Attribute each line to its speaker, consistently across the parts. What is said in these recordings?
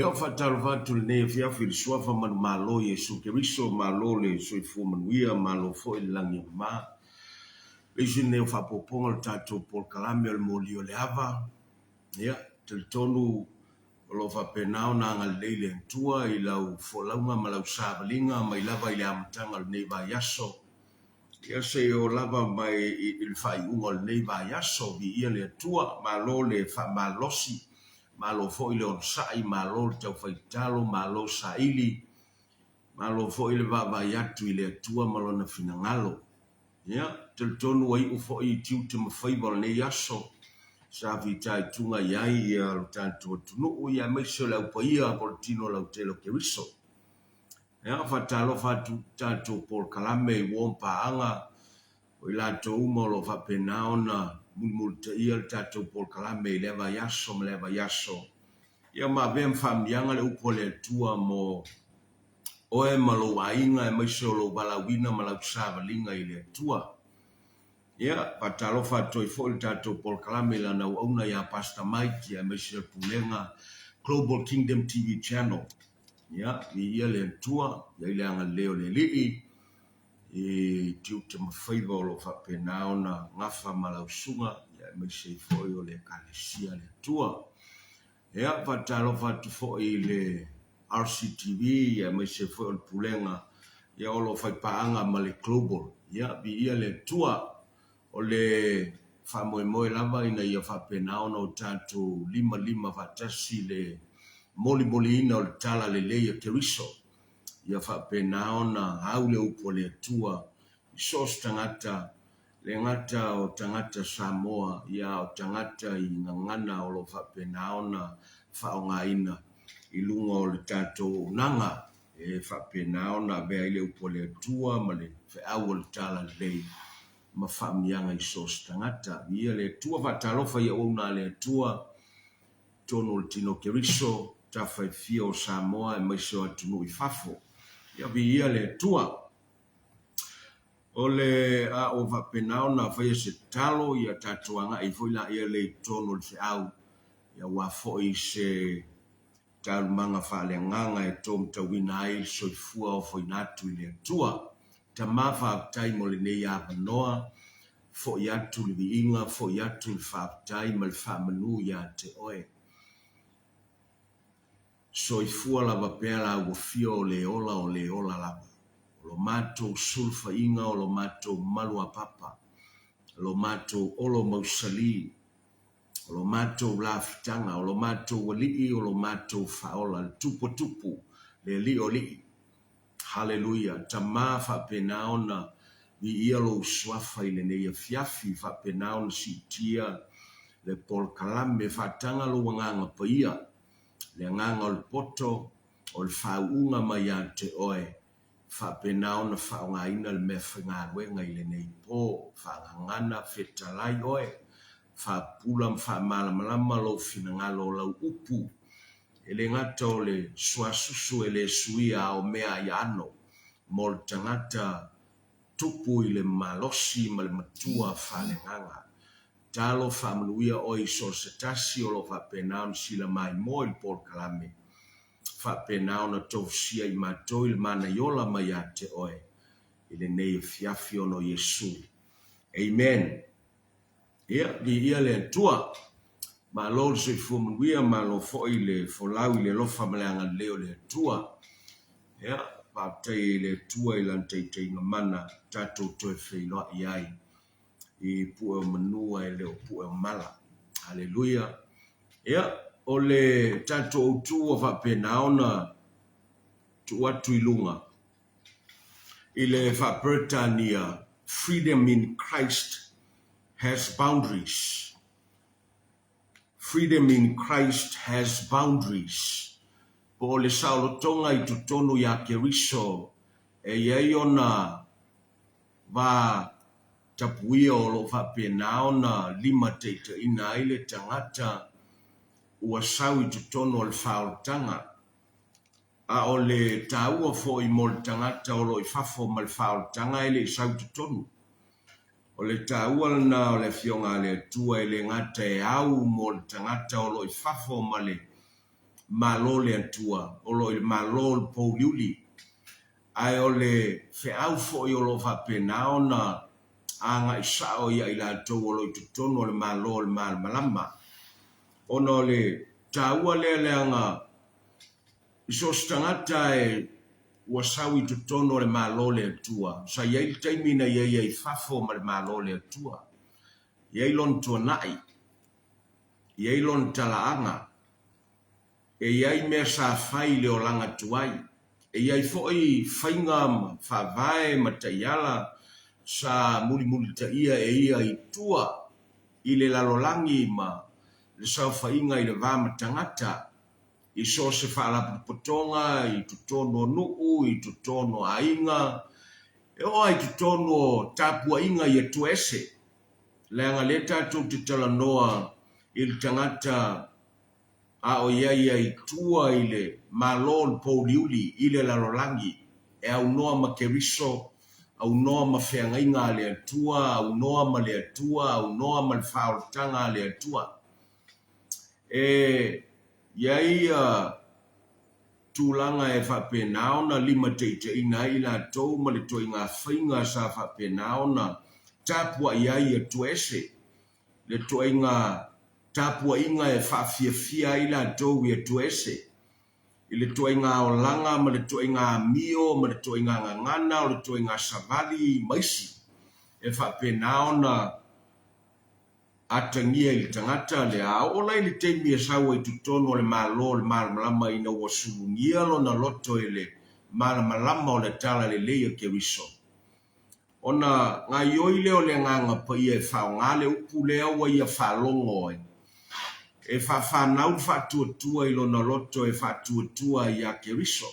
Speaker 1: Eo whatalwatu ne fiafi le suafa man malo Yesu Keriso malo le soifu manuia malo fo i langi ma. Lesu ne whapoponga le tato por kalame al molio le ava. Ia, tel tonu lo whapenao na anga leile antua i lau folaunga ma lau sāwalinga ma i lava i le amatanga le neiva yaso. Ia se o lava mai il whai unga le neiva yaso vi ia le atua malo le whamalosi. Malo fo ile on sai malo le tau faitalo malo saili malo fo ile va yatu ile tua malo na finangalo ya tel tonu ai ufo I tiu te mafaiva ne yaso sa vitai tunga yai ya lo tanto tunu ya meso la upaia portino la telo Keriso ya fatalo fatu tanto por kalame wompa anga o ila to umo lo fa penaona multa ia tanto por kalame leva yaso ia ma vem famianga le upole tua mo oe malo wainga e maise o lo balawina ma lau sāwalinga I le tua. Ia patalo fatoi fo il tato por kalame la na una ya Pastor Mike e maise pulenga Global Kingdom TV channel. Ia ia le tua ia ile anga leo le lii e tiu te mawhaiva o lo whapenao na ngafa ma lau sunga ia maise fo o le kalesia le tua. Ea patalo fatu fo I le RCTV ya maise fo o pulenga ya olo fai paanga ma le global ya bi ia le tua o le whamoe moe lava ina ia whapenao no tatu lima fatasi le moli ina o le tala le leia keriso. Ia whapena ona au le upo le tua. Sos tangata, le ngata o tangata Samoa, ia o tangata I ngangana o lo whapena ona whaonga ina. I lunga o le tātou nanga, e whapena ona bea I le upo le tua, ma le whaau o le tala le lei. Ma whaamianga I sos tangata. Ia le tua whatalofa ia una le tua, tono le tino keriso, ta whaifia o Samoa e maiso atunu I fafo. Ia vi ia le tua. O le a o whapena ona whaia se talo ia tatuanga I foila ia le tono le whaau. Ia wafoi se taumanga whaaleanganga e tom tawina ai soifua o whainatu I le tua. Ta mawha tai mo le nei a panoa, fo iatu le viinga, fo iatu le whaatai ma le whaamanu ia te oe. Soifua lava pea la wafia o le ola lava. O lo mato sulfa inga o lo mato malua papa. O lo mato olo mausali. O lo mato lafitanga, o lo mato walii, o lo mato faola, tupu, le li o li. Hallelujah. Tama whapena ona I ia lo swafa I le neia fiafi whapena ona si tia le pol kalame whatanga lo wanganga pa ia. Le nganga o le poto o le whaunga mai a te oe. Whapena ona whaonga ina le mea whangā wenga I le nei po. Whangangana whetalai oe. Whapula whamalamalama lo whinangalo lau upu. E le ngata o le suasusu e le suia o mea I ano. Mo le tangata tupu I le malosi ma le matua whalenganga. Talo whamanuia oi so se tasi o lo whapena on sila mai mo I Paul Kalame. Whapena ona tausia I mato I le mana yola mai a te oe. I le nei fiafi ono Yesu. Amen. Ia, di ia le tua. Ma lo se fumanuia ma lo foi le folau I le lofa maleanga leo le tua. Ia, pātai le tua I lantei ngamana tatou toe whailoa I ai. I pua manua e leo pua mala. Hallelujah. Ia, o le tatou tua whapena ona tuatu I lunga. I le whaperetania, freedom in Christ has boundaries. Freedom in Christ has boundaries. Po le saulotonga I tutonu ya keriso e iei ona va tapuia o lo whapena ona lima teita ina ile tangata ua sau I tutonu o le whaolotanga. A o le taua fo I mo le tangata o lo I fafo ma le whaolotanga ile I sau tutonu. O le taua na o le fionga le tua ile ngata e au mo le tangata o lo I fafo ma le malo le atua, o lo I malo le pouliuli. Ai o le wheau fo I o lo whapena ona anga I sao ia I lātou o lo I tutono le malo le malama. Ono le taua le anga I sos tangata e wasau I tutono le malo le atua. Sa iei taimina iei I fafo ma le malo le atua. Iei lon tuanai. Iei lon talaanga. E iai mea sa fai le o langa tuai. E iai foi whainga whavae mataiala sa muli ta ia e ia I tua I le lalolangi ma le sau whainga I le vama tangata. I so se whaala potonga, I tutono nuu, I tutono ainga. E oa I tutono tapua inga I e tuese. Leanga leta tu te tala noa il tangata a o ia I tua I le malol pouliuli I le lalolangi. E au noa ma keriso, au noa ma wheangainga le atua, au noa ma le atua, au noa ma le whaoltanga le atua. E iai tūlanga e whapena ona lima teite ina I la tau ma le toi ngā whainga sa whapena ona tapua iai e tuese. Le toi ngā tapua inga e whawhiawhia I la tau e tuese. I le toi ngā o langa ma le toi ngā mio ma le toi ngā ngangana o le toi ngā savali maisi. E whapena ona atangia i tangata le a ola i le teimi e sawa i tutono le malo le malama ina wasulungia lo na loto ele malama o le tala le leia ke riso. Ona ngā ioi leo le nganga pa ia e whao ngā le upu leo wa ia whalongo e whanau whatuatua i lo na loto e whatuatua i a ke riso.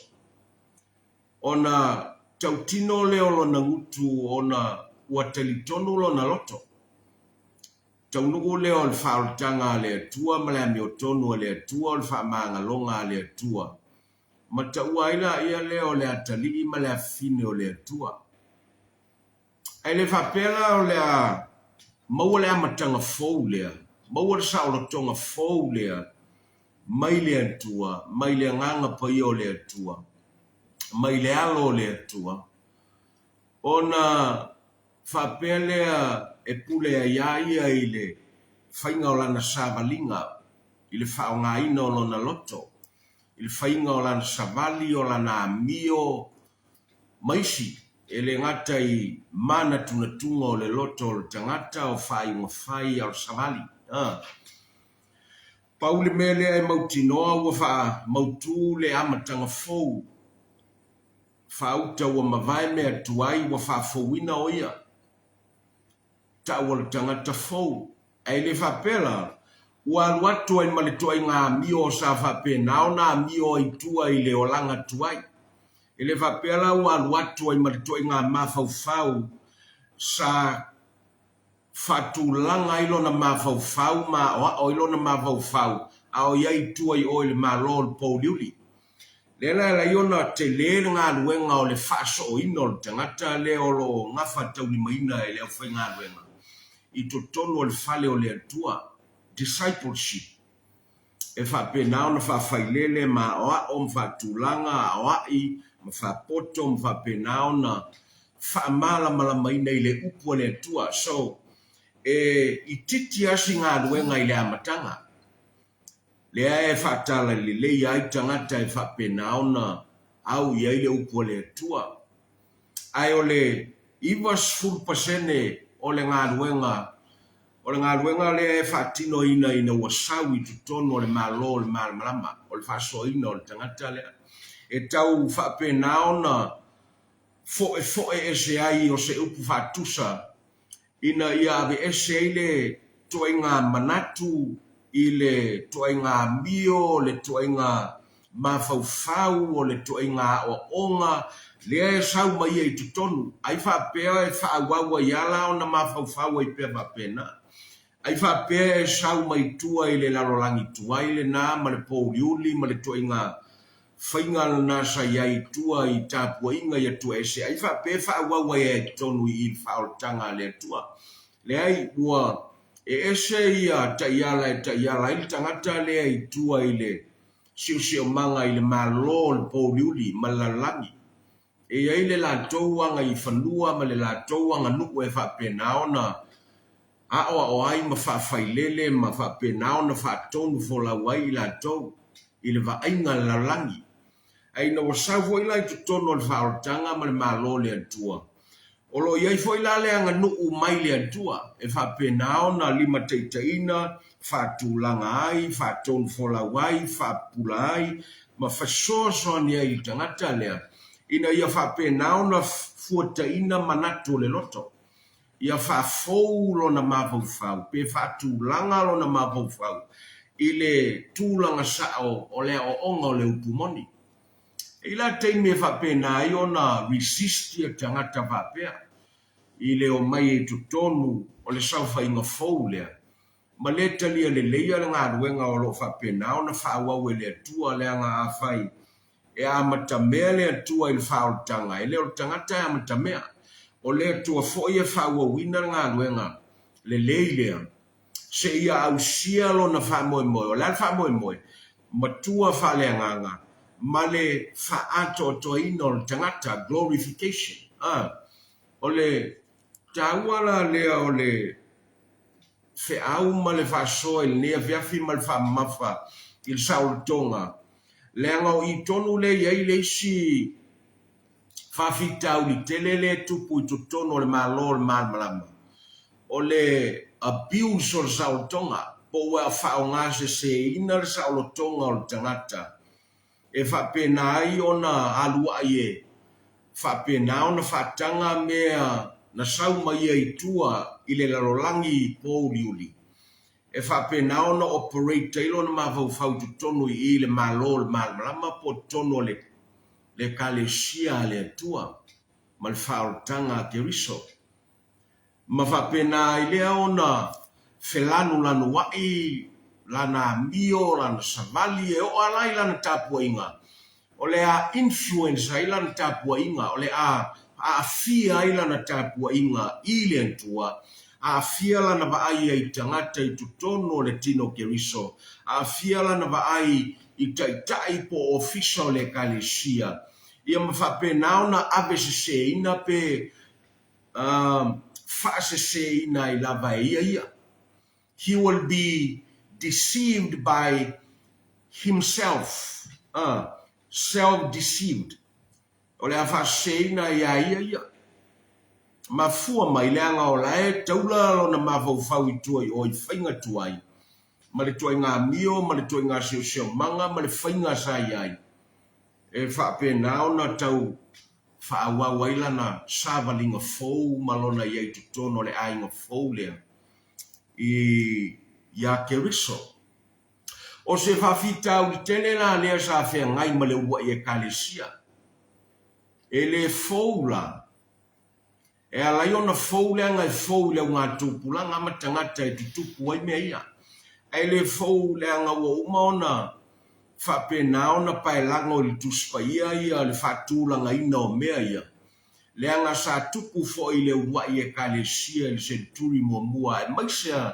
Speaker 1: Ona tautino leo lo na ngutu ona watalitono lo na loto. Taunuku leo le whaotanga le atua ma le amiotonu le atua le whamanga longa le atua. Ma taua ila ia leo le atalii ma le afine o le atua. Ai le whapela o le a maua le amatanga fau lea. Maua le saolotonga fau lea. Mai le atua, mai le nganga pai o le atua. Mai le alo le atua. Ona whapelea e pule a iaia i le whainga o lana savalinga, i le whao ngā ina o lona loto, i le whainga o lana savali o lana amio maisi, e le ngata i mana tunatunga o le loto o le tangata o whai ngawhai o le savali. Paule mele e mautinoa ua wha mautu le amatanga fau, whauta ua mawai mea tuai ua wha fauina o ia. Tawal tangata fau ai le whapela ua aluatu ai maletua i ngā mio sa whapenao na mio ai tua i le olanga tuai. I le whapela ua aluatu ai maletua i ngā mawhauwhau sa whatulanga i lona mawhauwhau ma o i lona mawhauwhau a o iai tua i o i le malol pauliuli. Lela la iona te lele ngā luenga o le whaso o ino tangata le o lo ngafa tauli maina e le au whai ngā luenga. I to tono le fale o le atua, discipleship. E whapenao na whawhailele ma oa o mwhatulanga a oa i ma whapoto mwhapenao na whamala malamaina i le upu le atua. So, i titi asi ngā luenga i le amatanga. Lea e whatala le lei ai tangata e whapenao na au i le upu le atua. Ai o le iwas full pasene o le ngā luenga le e whatino ina wasau i tutono o le malo le malama o le whaso ina o le tangata lea. E tau whapenao na foe ese ai o se upu whatusa ina ia ave ese ai le toa ngā manatu i le toa ngā mio, le toa ngā mawhauwhau o le toa ngā o onga lea e sau mai e tutonu. Ai whapea e whaawawa i ala o na mawhauwhau i pia whapena. Ai whapea e sau mai tua i le larolangi tua i le nā ma le pōriuli ma le toa ngā whainga nasa iai tua i tāpua inga i atua ese. Ai whapea whaawawa e tutonu i whaoltanga le tua. Lea i ua e ese ia ta iala i le tangata lea i tua i le siu manga i le malo le pōriuli ma lalangi. E ai le lātou anga i whanua ma le lātou anga nuku e whapenao na a o ai ma whawhailele ma whapenao na whatonu fola wai i lātou i le vainga lalangi. Ai na wasau fo ila i tutono le whaortanga ma le malo le atua. Olo iai fo ila le anga nuku mai le atua e whapenao na lima teitaina, whatulanga ai, whatonu fola wai, whapula ai, ma whasoa ni ai tangata lea. Ina ia whapenao na fuataina manatu le loto. Ia whafou lo na mawhauwhau, pe whatulanga lo na mawhauwhau. I le tūlanga sao o lea o onga o le upumoni. I la teime whapena i o na resistia tangata whapea. I le o mai e tutonu o le sauwha inga fau lea. Ma le talia le leia le ngā ruenga o lo whapenao na whawau e le atua lea ngā awhai. E amatamea le atua i le whaoltanga. E leo tangata e amatamea. O le atua fo ia whawawina ngā ruenga. Le leilea. Se ia au sia lo na whamoe moe. O le whamoe moe. Matua whalea nganga. Ma le whaato to ina o le tangata. Glorification. O le tauala lea o le wheau ma le whasoa i nea whiawhi ma le whamafa i le saolotonga. Leanga o i tonu le iai le isi whawhitau li telele tupu i tutonu o le malo le malmalama. O le abuse o saulotonga po ua whaonga se ina le saulotonga o le tangata e whapena ai ona alua ie whapena ona whatanga mea na sauma ia i tua i le lalolangi i pōliuli e whapena ona operator ilo na mawhau tonu i le malo le malama po tono le kalesia le tua ma le whaotanga Keriso ma whapena i lea ona whelanu lanu wai lana mio lana savali e o alai lana tapua inga o le a influence ai lana tapua inga o le a fia ai lana tapua inga i le antua a fia lana vaai ai tangata i tutono le tino Keriso a fia lana vaai i taitai po official le kalesia ia ma whapena ona ave se ina pe se ina i lava ia. He will be deceived by himself, self-deceived. O le a se ina ia. Ma fua mai leanga o la e taula lona mawhau i tua i oi whainga tuai. Ma le tuai ngā mio, ma le tuai ngā seo manga, ma le whainga sa iai. E whapena ona tau whaawau ailana sāwalinga fōu malona iai tutono le ainga fōu lea i ia Keriso. O se whawhitau i tene la lea sa whea ngai ma le ua i e kalesia. E le fōu la, e alai ona fōu lea ngai fōu lea ngā tūpulanga ma tangata e tutupu ai mea ia. E le fōu lea ngā ua uma ona whapena ona pae lango i tuspa ia le whatūlanga ina o mea ia. Leanga sa tupu fo i le ua i e kalesia i le senturi mua e maisea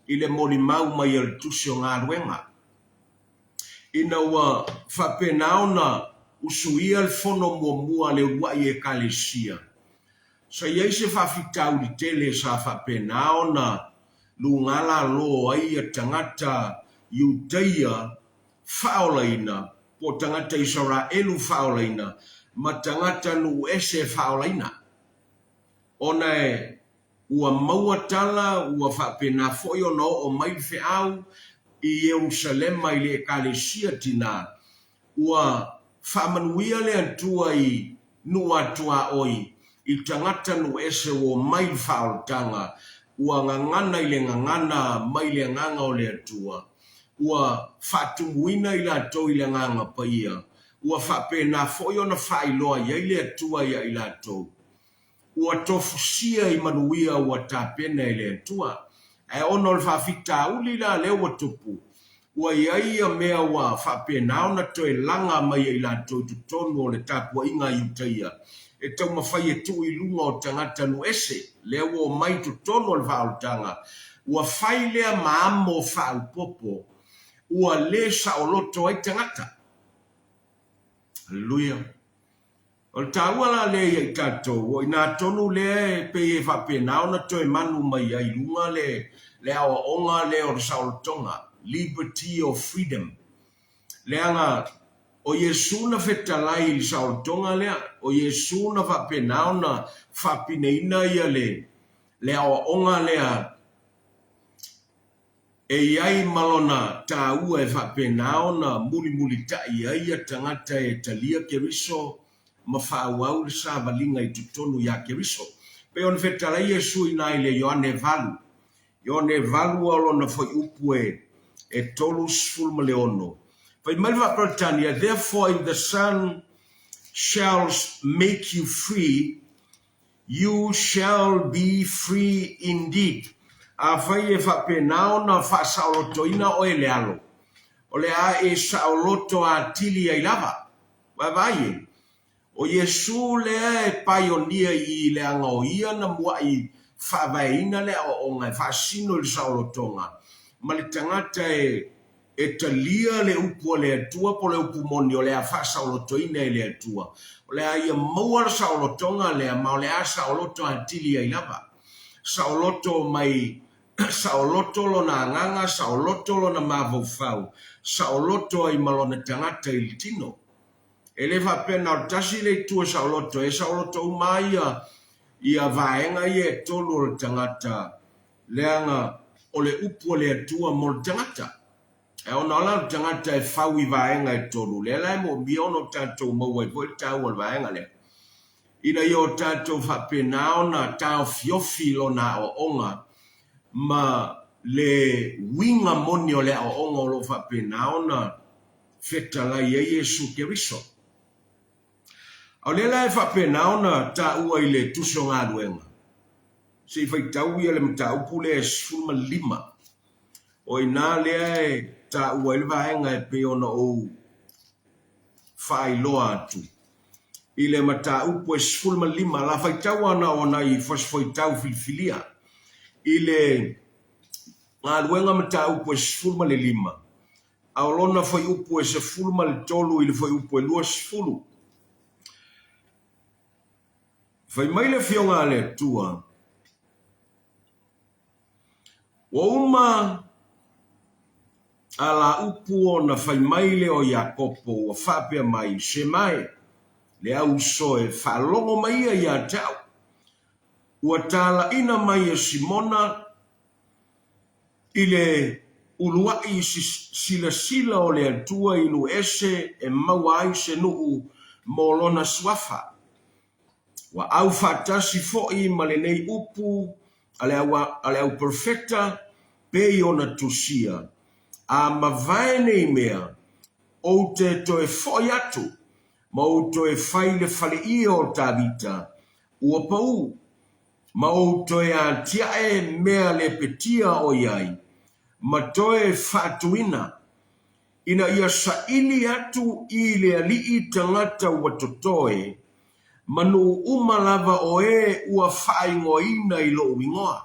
Speaker 1: i le moli mau mai i le tusi o ngā ruenga. Ina ua whapena ona usuia le fono mua le ua i e kalesia. Sa iei se whawhitau li tele sa whapena ona lungala lo ai a tangata Iuteia whaolaina, po tangata Israelu whaolaina, ma tangata nu ese whaolaina. Ona e ua mauatala, ua whapena foi ono o mai whiau i Jerusalema i le kalesia tina, ua whamanuia le antua i nua atua oi, i tangata nu ese o mai whaoltanga, ua ngangana i le ngangana mai le nganga o le atua. Ua whatumuina i la tau i le nganga paia. Ua whapena foi ona whailoa i le atua i la tau. Ua tofusia i manuia ua tāpena i le atua. E ono le whawhita uli la leo tupu. Ua ia mea ua whapena ona toi langa mai i la tau tutono o le tapua inga Iuteia. E tau mawhai e tu i lunga o tangata nu ese. Leo o mai tutono le whaoltanga. Ua whai lea maamo whaupopo. Ua le saoloto ai tangata. Hallelujah. O le tāua la le i tātou. O ina tonu le pe e whapena ona toi manu mai ai lunga le awa onga le o le saolotonga. Liberty or freedom. Le anga o Yesu na whetalai i saolotonga lea. O Yesu na whapena ona whapineina ia le awa onga lea. E iai malona tā ua e whapena ona muli tai ai a tangata e talia Keriso ma whaauau le sāwalinga i tutonu ia Keriso. Pe on whetala Yesu ina i le Ioane Valu. Ioane Valu alona foi upu e tolus fulma leono. Pai malva Pratania, therefore if the Son shall make you free, you shall be free indeed. A fai e whapena ona whasaolotoina o e lealo. O le a e saoloto a tili ai lava. Vai o Yesu lea e paionia i le anga o ia na mua i whawaina lea o ngai whasino le saolotonga. Ma le tangata e talia le upu o le atua po le upu moni o le a whasaolotoina i le atua. O le a ia maua le saolotonga lea ma o le a saoloto a tili ai lava. Saoloto mai saoloto lo na nganga, saoloto lo na mavofau, saoloto ai malona tangata il tino. E le whapena o tasi le tua saoloto, e saoloto umaia ia vaenga i e tolu o tangata leanga o le upu le atua mo le tangata. E ona la tangata e whau I vaenga e tolu. Le lai mo miono tātou maua I voi tau al vaenga le. Ina I o tātou whapena ona tau fiofi lo na o onga. Ma le winga moni o le o onga o lo whapena ona feta la I Yesu Keriso. Au le lai whapena ona ta ua I le tuso ngā ruenga. Se fai tau ia le mta upule e sfuma lima. O ina lea e ta ua ilva enga e pe ona o fai loa atu. I le mta upu e sfuma lima la fai tau ana ona I fai tau filfilia. I le ngā ruenga mta upu e sfuma le lima. Au lona fai upu e sfuma le tolu I le fai upu e lua sfulu. Fai mai le fionga le tua. Wa uma ala upu o na fai maile o Iakopo wa whapea mai se mai le au soe whalongo mai ia tau. Ua tala ina mai e Simona I le uluai sila o le atua I lu ese e mawai se nuu molona swafa. Wa au fatasi foi ma le nei upu ale au perfecta pe ona tusia. A mavae nei mea o te toe foi atu ma o toe fai le fale ia o tabita ua pau ma o toe a tiae mea le petia o iai ma toe fatuina ina ia saili atu I le alii tangata ua totoe manu umalava o ua fai ngoina I lo wingoa.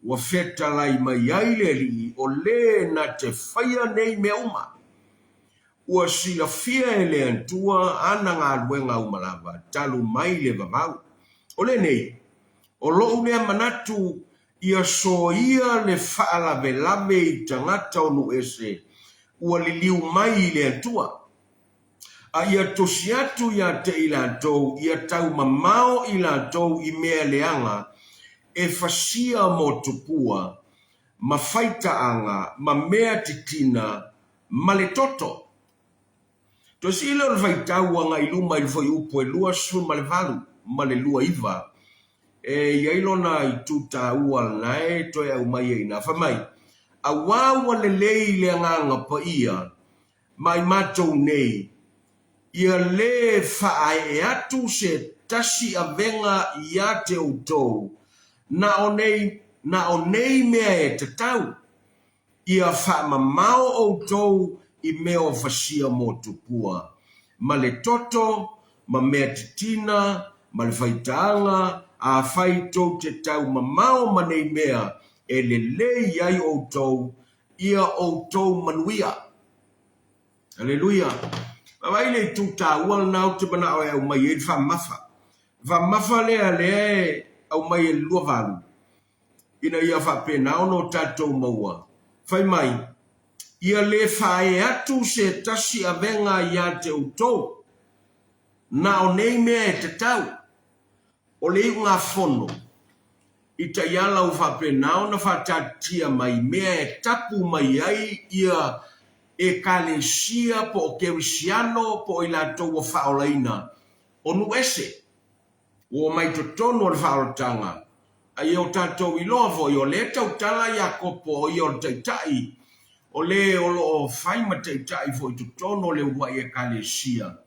Speaker 1: Ua feta lai mai ai le li o le na te whaia nei mea uma. Ua sila fia e le antua ana ngā ruenga umalava talu mai le vavau. O le nei, o lo lea manatu ia so ia le whaalave lave I tangata o nu ese ua li liu mai le antua. A ia tosiatu ia te ilantou, ia tau mamao ilantou I mea leanga, e fasia mo tupua, ma faitaanga, ma mea titina, ma le toto. Tosi ilo le faitau anga I luma I foi upo e lua su ma le valu, ma le lua iwa. E ia ilona I tuta ua nae toi au mai e ina whamai. A wawa le lei le anganga pa ia, mai matou nei, ia le faae atu se tasi a venga ia te utou, na o nei mea e te tau, ia wha mamao o tou I mea o fasia mo tupua. Ma le toto, ma mea titina, ma le faitaanga, a fai tou te tau mamao ma nei mea, e le le iai o tou, ia o tou manuia. Aleluia. Mawai le tuta ual nau te mana o au mai e wha mafa. Wha mafa lea lea au mai e lua valu. Ina ia wha pena ono tatou maua. Whai mai, ia le whae atu se tasi a venga ia te utou. Na o nei mea e te tau. O le iu ngā whono. I ta iala u wha pena ona wha tatia mai mea e tapu mai ai ia e kalesia po o kerisiano po I latou o whaolaina. O nu ese, o mai to tono o whaoltanga. Ai o tatou I loa fo, I o le tau tala Iakopo o I o teitai. O le o lo o whaima teitai fo I to tono le wai e kalesia.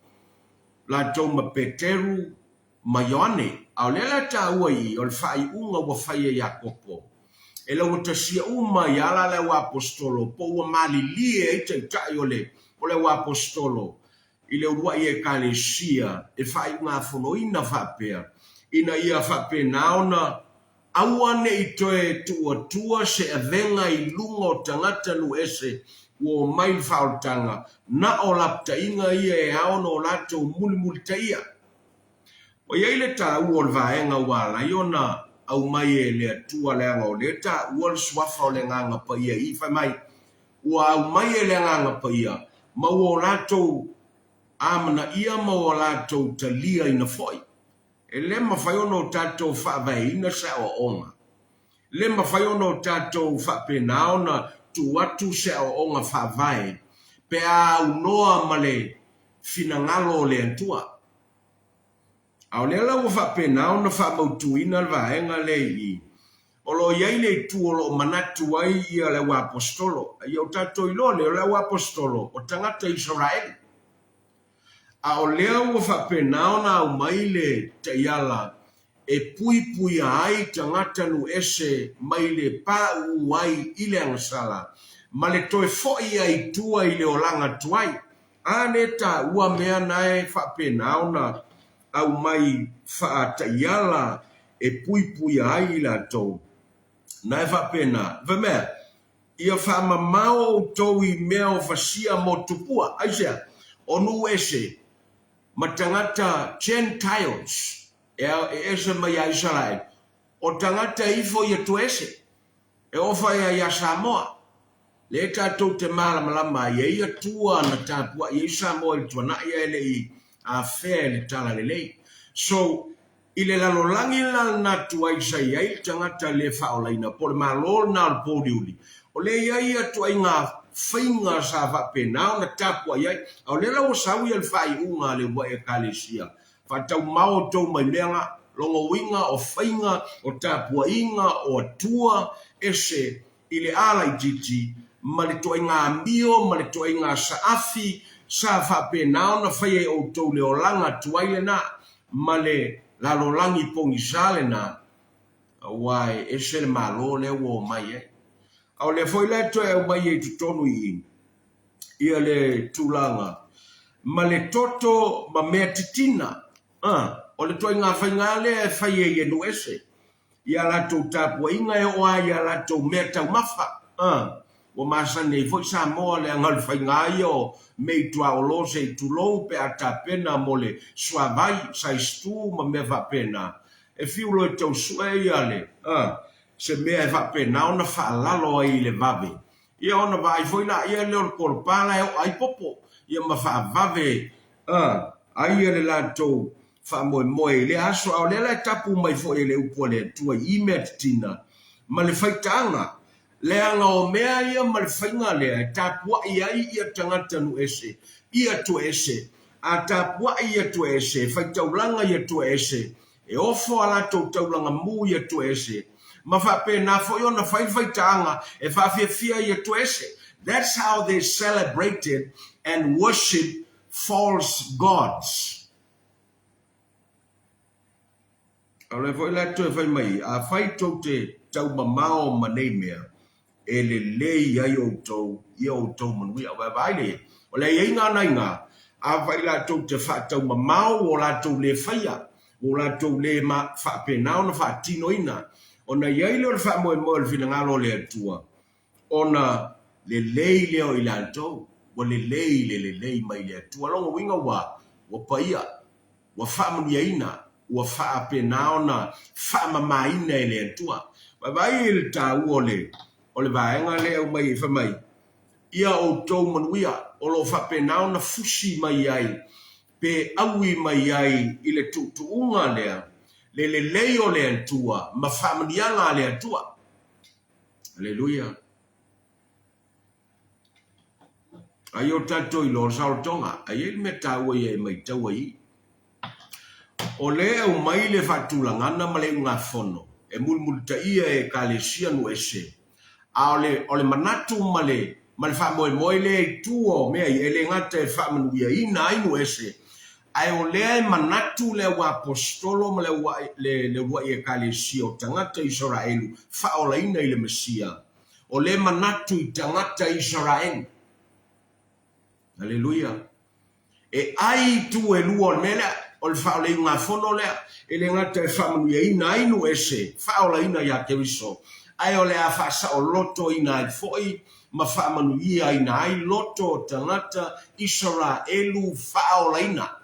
Speaker 1: Latou ma Peteru, ma Ioane. Au le la ta uai o le whai unga wa whai e Iakopo. E lau ta sia uma I ala le wa apostolo, po ua mali lie e teitai o le wa apostolo. I le wai e kalesia, e whai ngā whonoina whapea. Ina ia whapea naona, awane I toe tua se avenga I lunga o tangata nu ese o mai whaotanga. Na o lapta inga ia e aono o lato muli taia. O iei le ta uol vaenga wala, iona au mai e le atua leanga o le ta uol swafa o le nganga pa ia. I whai mai, ua au mai e le nganga pa ia. Ma o lato amana ia ma o lato talia ina foi. E le mawhai ono tato whaavai ina sa o onga. le mawhai ono tātou whapena ona tu atu se o ngā whawai, pe a unoa male fina ngalo le antua. Au le lau whapena ona whamautuina vaenga le i. Olo iai le tu olo manatu ai ia le wa apostolo. Ai au tātou ilo le apostolo o tangata Israel. A o lea ua whapena ona au mai le te iala e pui ai tangata nu ese mai le pā uai i le angasala. Ma le toe foi ai tua i le olanga tuai. Ane ta ua mea nae whapena ona au mai wha te iala e pui ai i la tau. Nae whapena, vemea, ia whamamao o tau i mea o whasia mo tupua. Aisea, onu ese, matangata Gentiles, e ese mai a Israel, o tangata ifo ia tu ese, e ofa ia Samoa, le tātou te malama ia tua na tāpua, ia Samoa i tua na ia ele i a whea le tala le lei. So, i le lalolangi la na tua i sai ai tangata le whaolaina, po le malol na al pōriuli. O le ia tua i ngā whainga sa whapena o na tāpua iai, au le lau sau i al whai unga le wai a kalesia. Whatau mao tau mai leanga, longo winga o whainga, o tāpua inga, o atua, ese i le ala i titi, ma le toa i ngā mio, ma le toa i ngā saafi, sa whapena o na whai o tau le olanga tuaile na, ma le lalolangi pongi sale na, wai ese le malo le wo mai e. Au le foi le to e mai e tutonu i ia le tulanga. Ma le toto ma mea titina. O le toi ngā whainga le e whai e nu ese. Ia lato tāpua inga e oa ia lato mea tau mafa. O masane i foi sa moa le angal whainga i o mei tua o lo se tulou pe ata pena mo le suavai sa istu ma mea vapena. E fiulo e tau sue ia le. Se mea e vapena ona whaalalo ai le vave. Ia ona vai foi la ia le or korpala e ai popo. Ia ma whaavave. Ai e le lato whaamoe le aso au le la tapu mai foi le upo le tua i mea tina. Ma le whaitanga. Le anga o mea ia ma le whainga lea. Tapua ai ia tangata nu ese. Ia tu ese. A tapua ia tu ese. Whaitaulanga ia tu ese. E ofo ala tau taulanga mu ia tu ese. Ma whapena foi ona whaitanga e whawhiawhia ia tu ese. That's how they celebrated and worship false gods. Ale foi la tu e whai mai. A whai tau te tau mamao manei mea. E le lei ai o tau manui au vai le. O le iei ngā nai ngā. A vai la tau te whatau mamao o la tau le whaia. O la tau le ma whapena o na whatino ina. Ona iei leo le whamoe le whina ngalo le atua. Ona le lei leo i la tau. Wa le lei mai le atua. Longa winga wa paia. Wa whamanu ina. Wa whapena ona whamamaina e le atua. Vai il ta uole. O le vaenga le au mai e whamai. Ia o tau manuia, o lo whapena o na fusi mai ai, pe aui mai ai i le tuunga lea, le lei o le antua, ma whamanianga le antua. Aleluia. Ai o tato i lo sautonga, ai e me taua i e mai taua i. O le au mai le whatulangana ma le unga fono, e mulmulta ia e kalesia nu ese. A ole manatu male whamoe le tuo mea i ele ngata e whamanuia ina ainu ese. Ai o lea e manatu le wa apostolo ma le wai e kalesia o tangata Israelu whaola ina i le Mesia. O le manatu i tangata Israel. Aleluia. E ai tu e lua mele o le whaola i ngā whono lea ele ngata e whamanuia ina ainu ese. Whaola ina ia Keriso. Ai o le a whasa o loto ina ai foi, ma whaamanuia ina ai loto tangata Israelu whaola ina.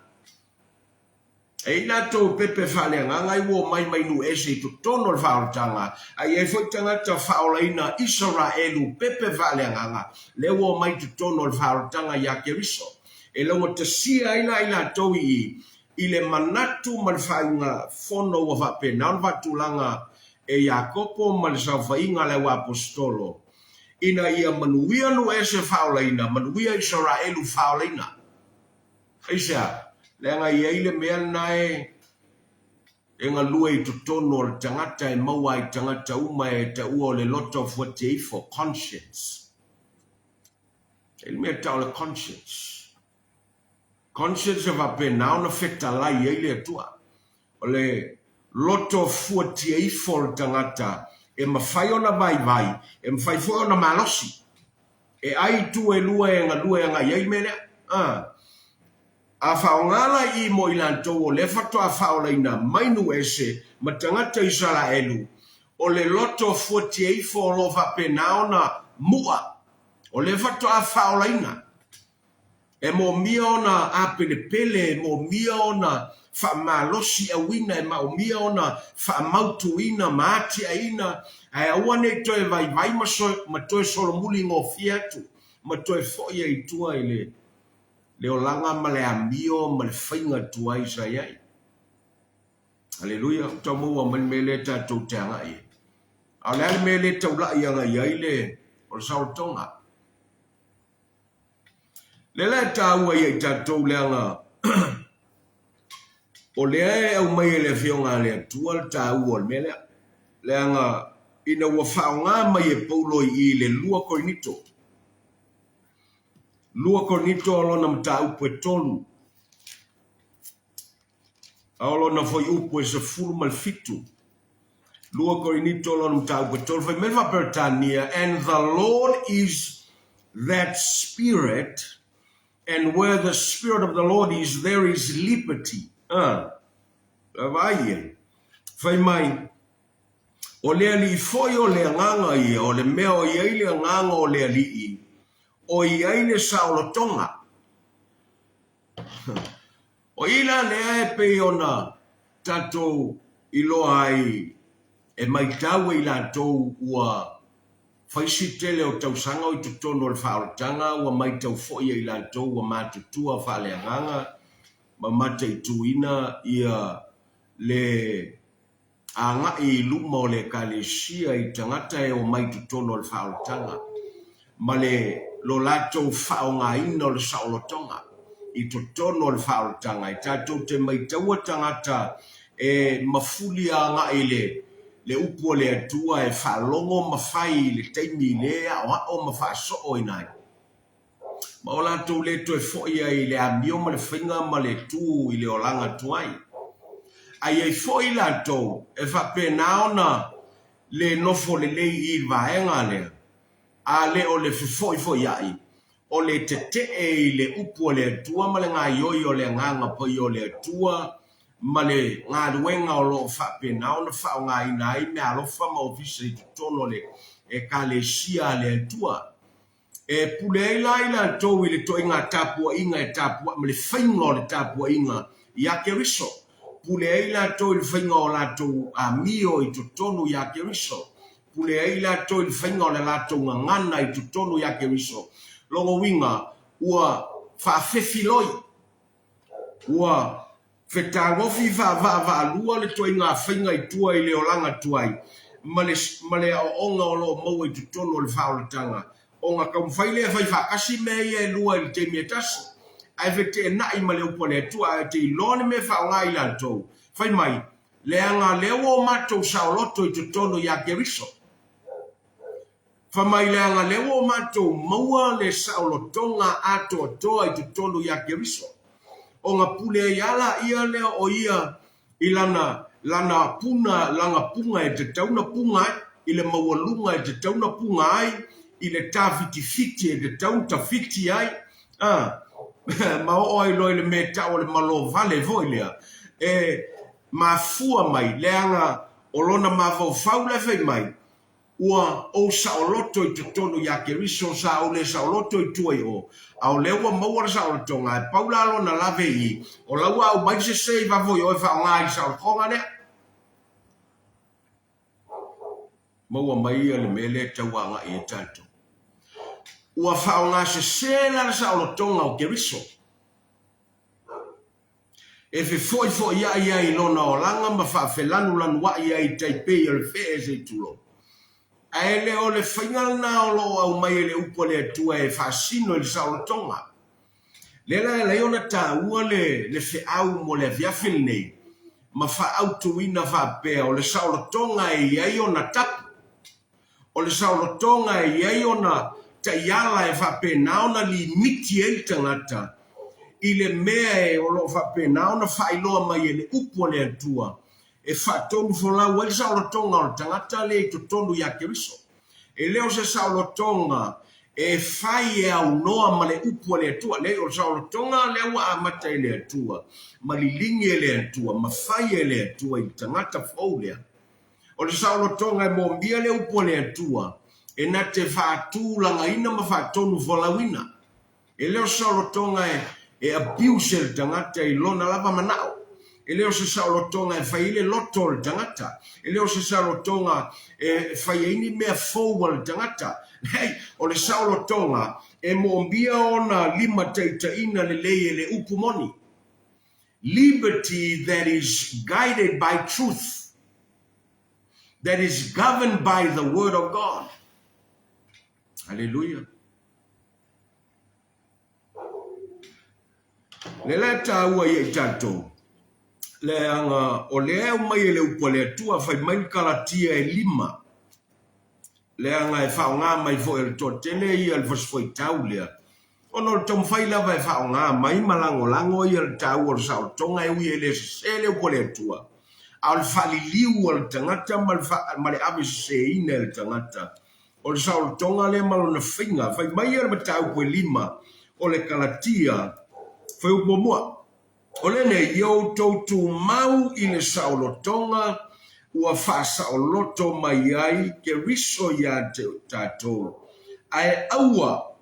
Speaker 1: E ina tō pepe whaleanga, ngai wo mai nu ese tu tono le whaotanga, ai e foi tangata whaola ina Israelu pepe whaleanga, le wo mai tu tono le whaotanga ia Keriso. E longa te sia ina tō i le manatu ma le whainga whono wa whapena, on watulanga e Jakopo ma le saufainga le wa apostolo ina ia manuia no ese faulaina manuia Israelu faulaina Aisha le nga ia ile mea nae e ngā lua I totono le tangata e maua I tangata uma e te ua le loto fuate for conscience. E mea tau le conscience. Conscience e va penao na feta lai e le tua. O le loto fuate for le tangata e mawhai ona vai, e mawhai fo ona malosi. E ai tu e lua e ngā iei mea. A whaongala I mo ilantou o le fatoa whaolaina mainu ese ma tangata Israelu o le loto 48 fo lo penao na mua o le fatoa whaolaina e mo mia ona a pelepele mo mia ona whamalosi a wina e mo mia ona whamautuina maati a ina ai awane toe vai ma toe solomuli ngō fiatu ma toe foia I tua I le olanga ma le amio ma le whainga tuai sa iai. Haleluia. Tau mua man me le tātou te anga I. A le me le tau la ianga iai le o le sautonga. Le tāua iai tātou le anga o le e au mai le fionga le tua le tāua le mele. Le anga ina ua whaonga mai e paulo I le lua koinito. Lua koinito alona mta upo e tolu. Alona foi upo e se furma fitu. Lua koinito alona mta upo e tolu. Foi melva pertania. And the Lord is that spirit. And where the spirit of the Lord is, there is liberty. Vai. Foi mai. O le ali foi o le nganga I. O le mea o iei le nganga o le ali I. O iai le saulotonga. O ila le e pe ona tatou I loa ai e mai tau I latou ua whaisitele o tausanga o I tutono le whaolotanga ua mai tau foia I latou ua mātutua whaleanganga ma mata I tuina ia le anga I luma o le kalesia I tangata e o mai tutono le whaolotanga ma le lo latou whaonga ina o le saolotonga I totono le whaolotanga I tātou te mai taua tangata e mafuli a ngā le upo le atua e whalongo mawhai le teimi lea o mawhaso o inai. Ma o latou le to e foia I le amio ma le whinga ma le tū I le olanga tuai. Ai e foi latou e whapena ona le nofo le lei I vaenga lea. A le o le foi ai. O le te e le upo le atua ma le ngā ioi o le nganga pai o le atua ma le ngā ruenga o lo whapena o na whao ngā ina I me alofa ma ofisa I tono le e ka le sia le atua. E pule ai la tau I le toi ngā tāpua inga e tāpua ma le whainga o le tāpua inga I ake riso. Pule ai la tau I le whainga o la tau a mio I tono I ake riso. Pule ai la tau I le whainga o le la tau ngana I tono I ake riso. Longo winga ua whawhewhiloi. Ua whetangofi va lua le toi ngā whainga I tua I le olanga tuai. Male o onga o lo mau I tutono le whaolatanga. O ngā kaumwhaile e whai whakasi mea e lua I te mea tasi. Ai vete e nai male upo le tua e te ilone me whaonga I lantou. Whai mai, le anga leo o matou saoloto I tutono I ake riso. Whamai le anga leo o matou maua le saolotonga ato toa I tutono I ake riso. O ngā pule e ala ia leo o ia I langa punga e te tauna punga ai, I le maualunga e te tauna punga ai, I le tāwhiti e te tauna whiti ai. Ma o ai loi le me tau le malo vale voi lea. E mafua mai, le anga o lona mawau whaule whai mai, ua o saoloto I te tono I ake riso sa o le saoloto I tuai o. Au lewa maua saolotonga e paula alo na lave I. O laua au mai se sei vavoi o e whaonga I saolotonga nea. Maua mai le mele tauanga I tanto. Ua whaonga se se la saolotonga o ke riso. E fe foi ia ilona o langa ma fa felanu lan wa ia I Taipei le fe se tulo. Aele o le whaingal na o lo au mai le upo le atua e whaasino le Saulotonga. Lela e leona ta ua le fe au mo le viafil nei. Ma wha au tuina wha pea o le Saulotonga e iai o na tapu. O le Saulotonga e iai o na taiala e wha pe naona li miti e tangata. I le mea e o lo wha pe naona wha iloa mai e le upo le atua. E wha tonu folau e le Saulotonga o le tangata le to tonu ya Keriso. E leo se Saulotonga e fai e au noa ma le upu le atua. Leo Saulotonga leo a mata e le atua. Ma li lingi e le atua. Ma fai e le atua I tangata faulea. O le Saulotonga e mombia le upu le atua. E na te whaatu langa ina ma whaatonu folawina. E leo Saulotonga e abuse le tangata I lona lava manao. E leo se Saulotonga e fai le loto le tangata. E leo se Saulotonga e fai ini mea fōua le tangata. Hei, o le Saulotonga e mombia ona lima teitaina le lei e le upumoni. Liberty that is guided by truth. That is governed by the word of God. Hallelujah. Le leta ua ye tato. Le anga o le au mai le upo le atua fai mai kalatia e lima. Le anga e whao ngā mai fo e to tene I al fosfoi tau lea. Ono le tom whai lava e whao ngā mai malango lango I al tau al Saulotonga e ui e le se le upo le atua. Al whali liu al tangata ma le ave se ina le tangata. O le Saulotonga le malo na whinga. Fai mai al matau po e lima o le kalatia fai upo mua. O le ne iau tautu mau I le Saulotonga ua whaasa o loto mai ai ke riso ia te tātou. Ai aua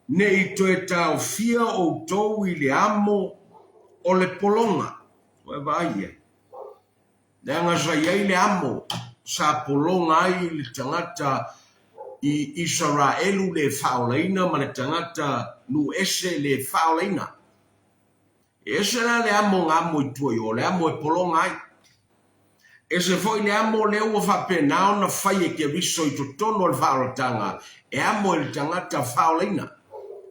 Speaker 1: ne I toe tau fia o tau I le amo o le polonga. Oe vaia. Ne anga sa iai le amo sa polonga ai le tangata I Israelu le whaolaina ma le tangata nu ese le whaolaina. Ese la le amo ngā mo I tuai o le amo e polonga ai. E se foi le amo le ua whapena o na whai e ke riso I totono le whaoratanga. E amo e le tangata whaolaina.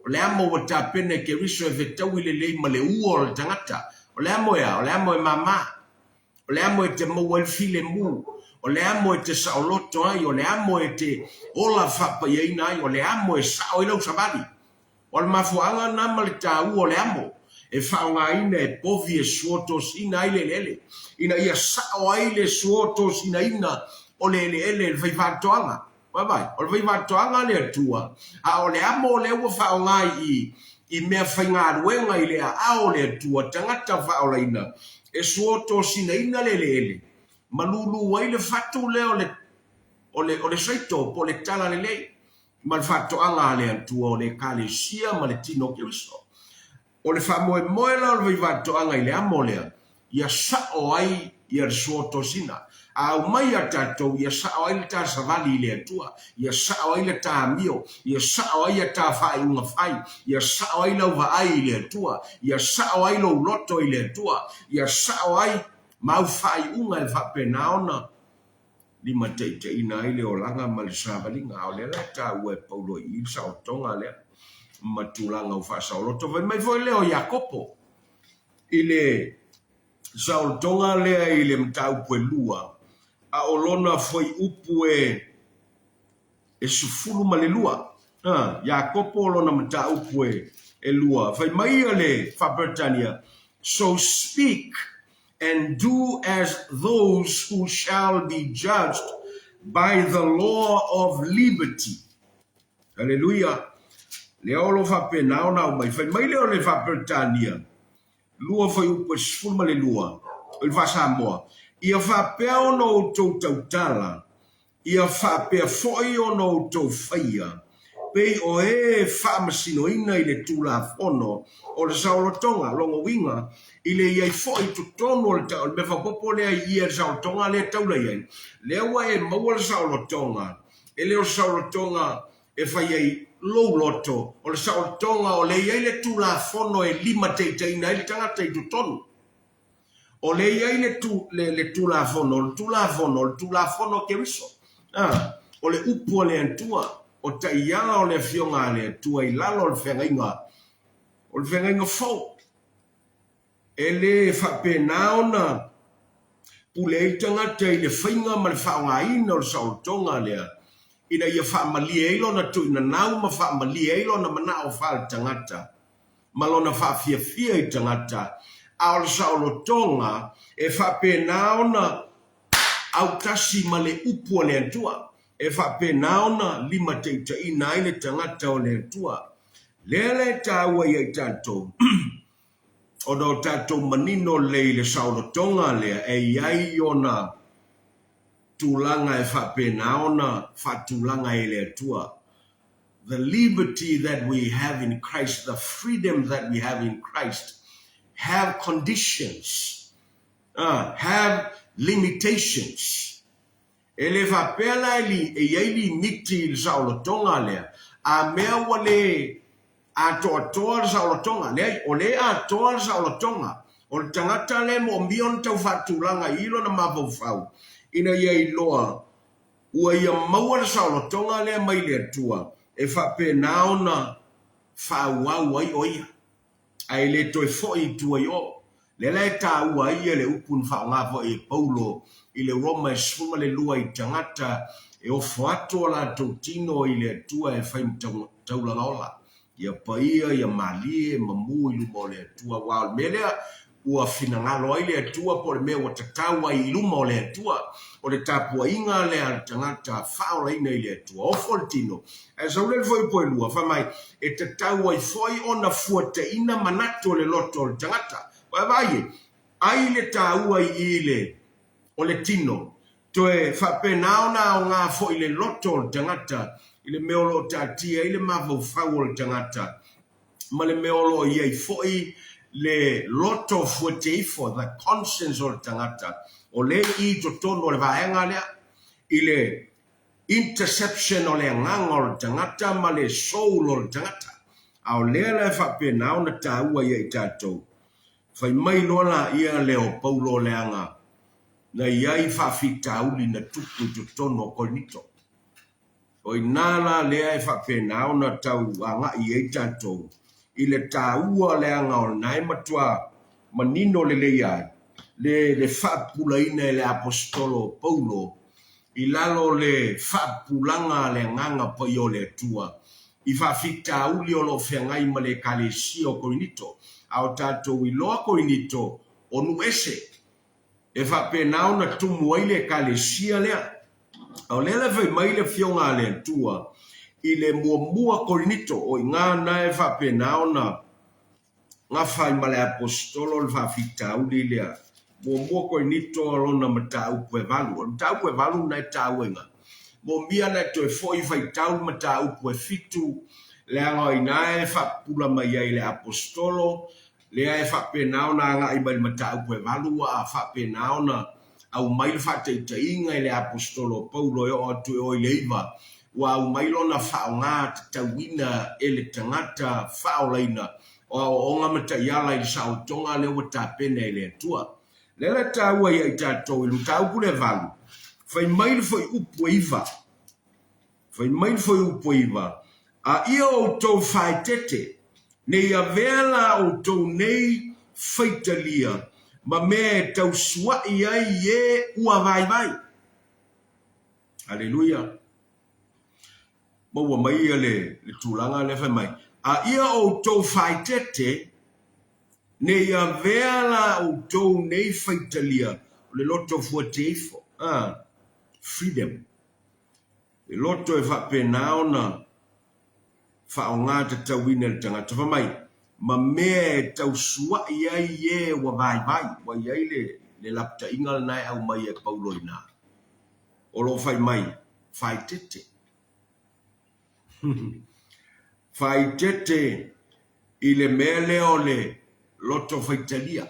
Speaker 1: O le amo wa ta pene ke riso e whetau I le lei ma le ua o le tangata. O le amo e mama. O le amo e te maua il file mu. O le amo e te saoloto ai. O le amo e te ola whapaieina ai. O le amo e sao I lau sabari. O le mafuanga na ma le tā ua o le amo. E whaonga ina e povi e suotos ina ile lele. Ina ia sao ai le suotos ina o le ele le vaivatoanga. Vai, o le vaivatoanga le atua. A o le amo le ua whaonga I mea whainga ruenga I le a o le atua. Tangata whaola ina. E suotos ina le ele. Malulu wai le fatu le o le saito po le tala le lei. Ma le whatoanga le atua o le kalesia ma le tino Keriso. O le whamoe moela o le vaivatoanga I le amo lea. Ia sao ai ia le suotosina. Au mai a tatou ia sao ai le tā savali I le atua. Ia sao ai le tā mio. Ia sao ai a tā whai unga whai. Ia sao ai lau vai I le atua. Ia sao ai lau loto I le atua. Ia sao ai mau whai unga e whapena ona. Lima teite ina ai le o langa ma le savalinga. O le la tā ue paulo I Saulotonga lea. Matulanga o whaasauloto. Vai mai foi leo Iakopo. I le Saulotonga lea I le mtau pue lua. A olona foi upu e sufulu ma le lua. Iakopo olona mtau pue e lua. Vai mai le Whaperetania. So speak and do as those who shall be judged by the law of liberty. Hallelujah. Le olo whapena o nao mai. Whai mai leo le Whaperetania. Lua whai upo sifuru ma le lua. O le Whasamoa. Ia whapea o no tau tautala. Ia whapea foi o no tau whaia. Pei o whamasinoina I le tūla whono. O le Saulotonga, longo winga. I le iai foi tutono o le tau. Me whapopo lea I le Saulotonga le taula iai. Lea wa e maua le Saulotonga. E leo Saulotonga e whai ai low loto. O le Saulotonga o le iai le tūla whono e lima teiteina I le tangata I tutono. o le ia le tu la fono keriso o le upu le antua o taiala o le fionga le tua I lalo o le whengainga fau e le whapenaona pule I tangata I le whainga ma le whaonga ina o le sautonga lea ina ia whaamalia ilo na tu ina nau ma whaamalia ilo na mana o whaal tangata malona whaafia I tangata a o le sautonga e whapenaona au tasi ma le upu o le antua e whapenaona lima teita ina I le tangata o le antua lele taua ia I tātou o do tātou manino le sautonga lea e iai ona tulanga e whapenaona whatulanga e le atua. The liberty that we have in Christ, the freedom that we have in Christ, have conditions, have limitations. Ele whapela e iai miti il sautonga lea a mea wale a toa sautonga lea o le a toa sautonga o le tangata le mo mion tau whatulanga ilo na mawawhau ina ia iloa ua ia maua le sautonga le mai le atua e whapenaona whauau ai oia ai le toi foi tua I o le le ta ua ia le upun whaongavo e Paulo I le Roma e sunga le lua I tangata e o whaatoa la tautino I le atua e whaim taulangola ia paia ia malie mamu I lumo le atua wao melea ua finangalo ai le atua po le mea wa tataua I luma o le atua o le tapua inga le al tangata whaola ina I le atua o foltino e sa ule foi po lua whamai e tataua I foi ona fuata ina manato le loto o le tangata vai ai le taua I le o le tino toe whapenaona o ngā foi le loto o le tangata I le meolo tatia I le mavau whau o le tangata ma le meolo I foi le loto fuateifo, the conscience o le tangata, o le I totono o le vaenga lea, I le interception o le nganga o le tangata, ma le soul o le tangata. A o lea le whapena o na tāua ia I tātou. Whai mai lola ia leo Paulo leanga, na iai whawhita uli na tuku totono o Korinito. O inala lea e whapena o na tau anga ia I tātou. I le tāua leanga o nai matua manino le leia le whapula ina le apostolo Paulo I lalo le whapulanga le nganga pai o le tua I whawhita uli o lo whengai ma le kalesi o Korinito au tātou I loa Korinito o nuese e whapenao na tumu ai le kalesia lea au lele whai mai le fionga le tua I le mua Korinito o ngā nae whapenao na ngā whai ma le apostolo le whawhita uli lea mua Korinito alona ma tāupu e valu o tāupu e valu nai tāuenga mo mia na to e foi fai tau ma tāupu e fitu le anga I nae whapula mai ai le apostolo le ai whapenao na ngā I mai ma tāupu e valu a whapenao na au mai le whateitainga I le apostolo Paulo e o atu e o I leiva wa au mailo na whaonga tawina e le tangata whaolaina o onga mata iala I sautonga le wata pene e le atua. Le le taua ia I tātou I lutau pule valu. Whai maile foi upu iwa. Whai maile foi upu iwa. A ia o tau whai tete. Ne ia vela o tau nei whaitalia. Ma me tau suai ai ye ua vai vai. Hallelujah. Maua mai ia le tūlanga le whai mai. A ia o tau whai tete, ne ia veala o tau nei whaitalia, le loto fua teifo. Freedom. Le loto e whapenao na whaonga te tauina le tangata whai mai. Ma mea e tau sua iai ye wa vai vai, wa iai le lapta ingal nai au mai e Paulo ina. O lo whai mai, whai tete. Fai tete I le mele o le loto faitalia.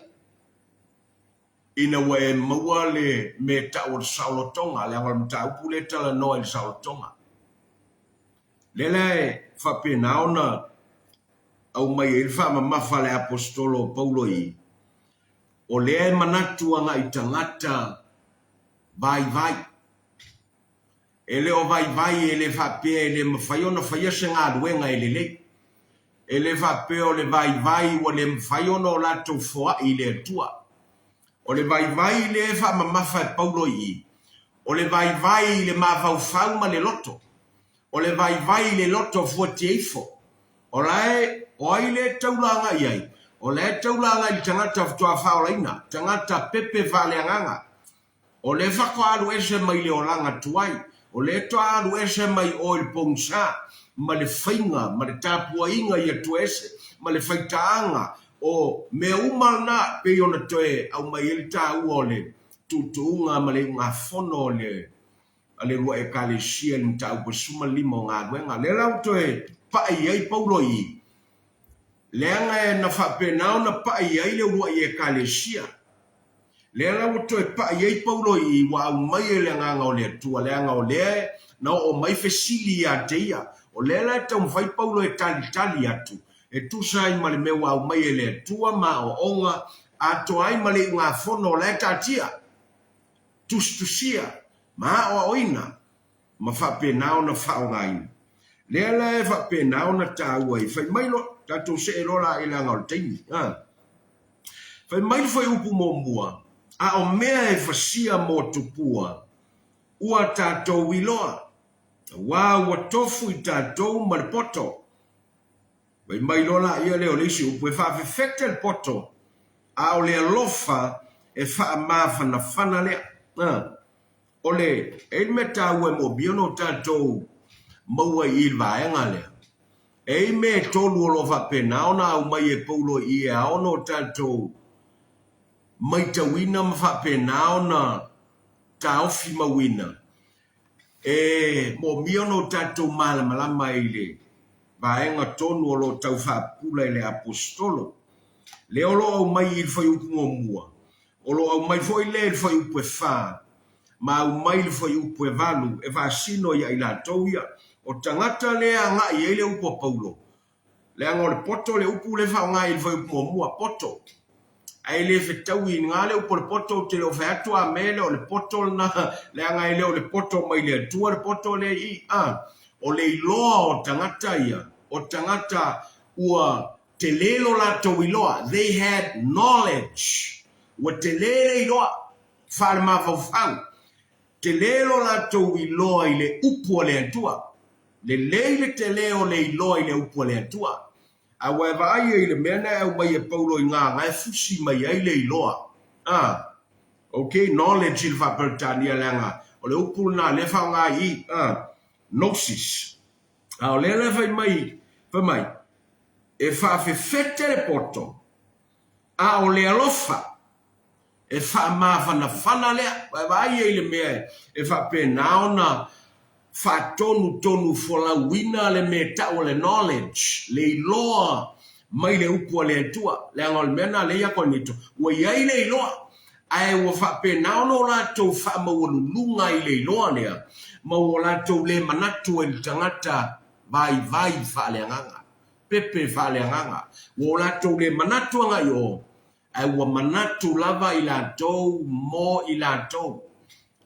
Speaker 1: Ina we maua le me tau saulotonga, le angal mta upu le tala noa le saulotonga. Lele whapena ona au mai e wha ma mafa le apostolo Paulo I. o le manatu anga I tangata vai vai. Ele o vai vai ele fape ele mfaiona faia senga duenga ele le. Ele fape o le vai vai o le mfaiona o lato foa ile tua. O le vai vai le fa mamafa paulo I. O le vai vai le mavau fau ma le loto. O le vai vai le loto fuati eifo. O lae o ai le taulanga iai. O le taulanga I tangata ftua faolaina. Tangata pepe vale anganga. O le whako alu ese mai le olanga tuai. O le toa alu ese mai o il pongsa. Ma le whainga, ma le tāpua inga ia tu ese. Ma le whaitaanga. O me umana pe ona toe au mai ele tā ua o le tutuunga ma le ngā whono o le ale rua e kale sia ni tā upa suma lima o ngā duenga. Le lau toe pai ai paulo I. Le anga e na whapenao na pai ai le rua I e kale sia. Le lau toe pai ai paulo I wa au mai e le nganga o le tua. Le anga o le na o mai fesili a teia. O le la tau mwhai paulo e tali atu. E tu sai ma le mewa au mai e le tua ma o onga. A to ai ma le ngā whono le tatia. Tustusia. Ma o oina. Ma whapenao na whaongaina. Le la e whapenao na tāua I. Whai mailo tato se e rola e la ngau teimi. Whai mailo whai upu mō mua. A o mea e whasia mō tupua. Ua tātou iloa. Wā ua tofu I tātou ma le poto. Wai mailo la ia leo lisi upu e whawhewhete le poto. A o le alofa e whaamawhana whana lea. Ole, e me tāua e mō biono tātou maua I vaenga lea. E me tolu o lo whapena ona au mai e paulo I e aono tātou mai tawina ma whapena ona tāofi mawina. E mō miono tātou malama I le vaenga tonu o lo tau whapula I le apostolo. Le olo au mai I whai upu ngomua. Olo au mai foi le whai upu e whaa. Ma au mai le whai upu e valu e sino ia I la tauia. O tangata lea nga I ele upo paulo. Lea ngā le poto le upu le whao ngā I whai upu ngomua poto. Ai le whetau I ngā le upo le poto te leo whai a mele o le poto na lea ngā I leo le poto mai le atua le poto le I. O le iloa o tangata ia. O tangata ua te lelo la tau iloa. They had knowledge. Ua te lele iloa. Whare ma whau. Te lelo la tau iloa I le upu o le atua. Le leile te leo le iloa I le upu o le atua. A waiva ai I le mena au mai e paulo I ngā ngai fusi mai ai le iloa. Okay, knowledge I le whapertania langa. O le upu na le whao ngā I. Gnosis. O le le whai mai. E whawhewhete le poto. A o le alofa. E whaamawhana whana lea. Waiva ai I le mea e whapena ona tonu fola wina le me tau le knowledge, le iloa, mai le upu le atua, le angol mena le ia konito. Ua iai le iloa, ai ua whapena ono la tau whaamawalulunga I le iloa lea, ma ua la tau le manatu e tangata vai whale anganga, pepe whale anganga. Ua la tau le manatu anga yo, ai ua manatu lava I la tau, mo I la tau,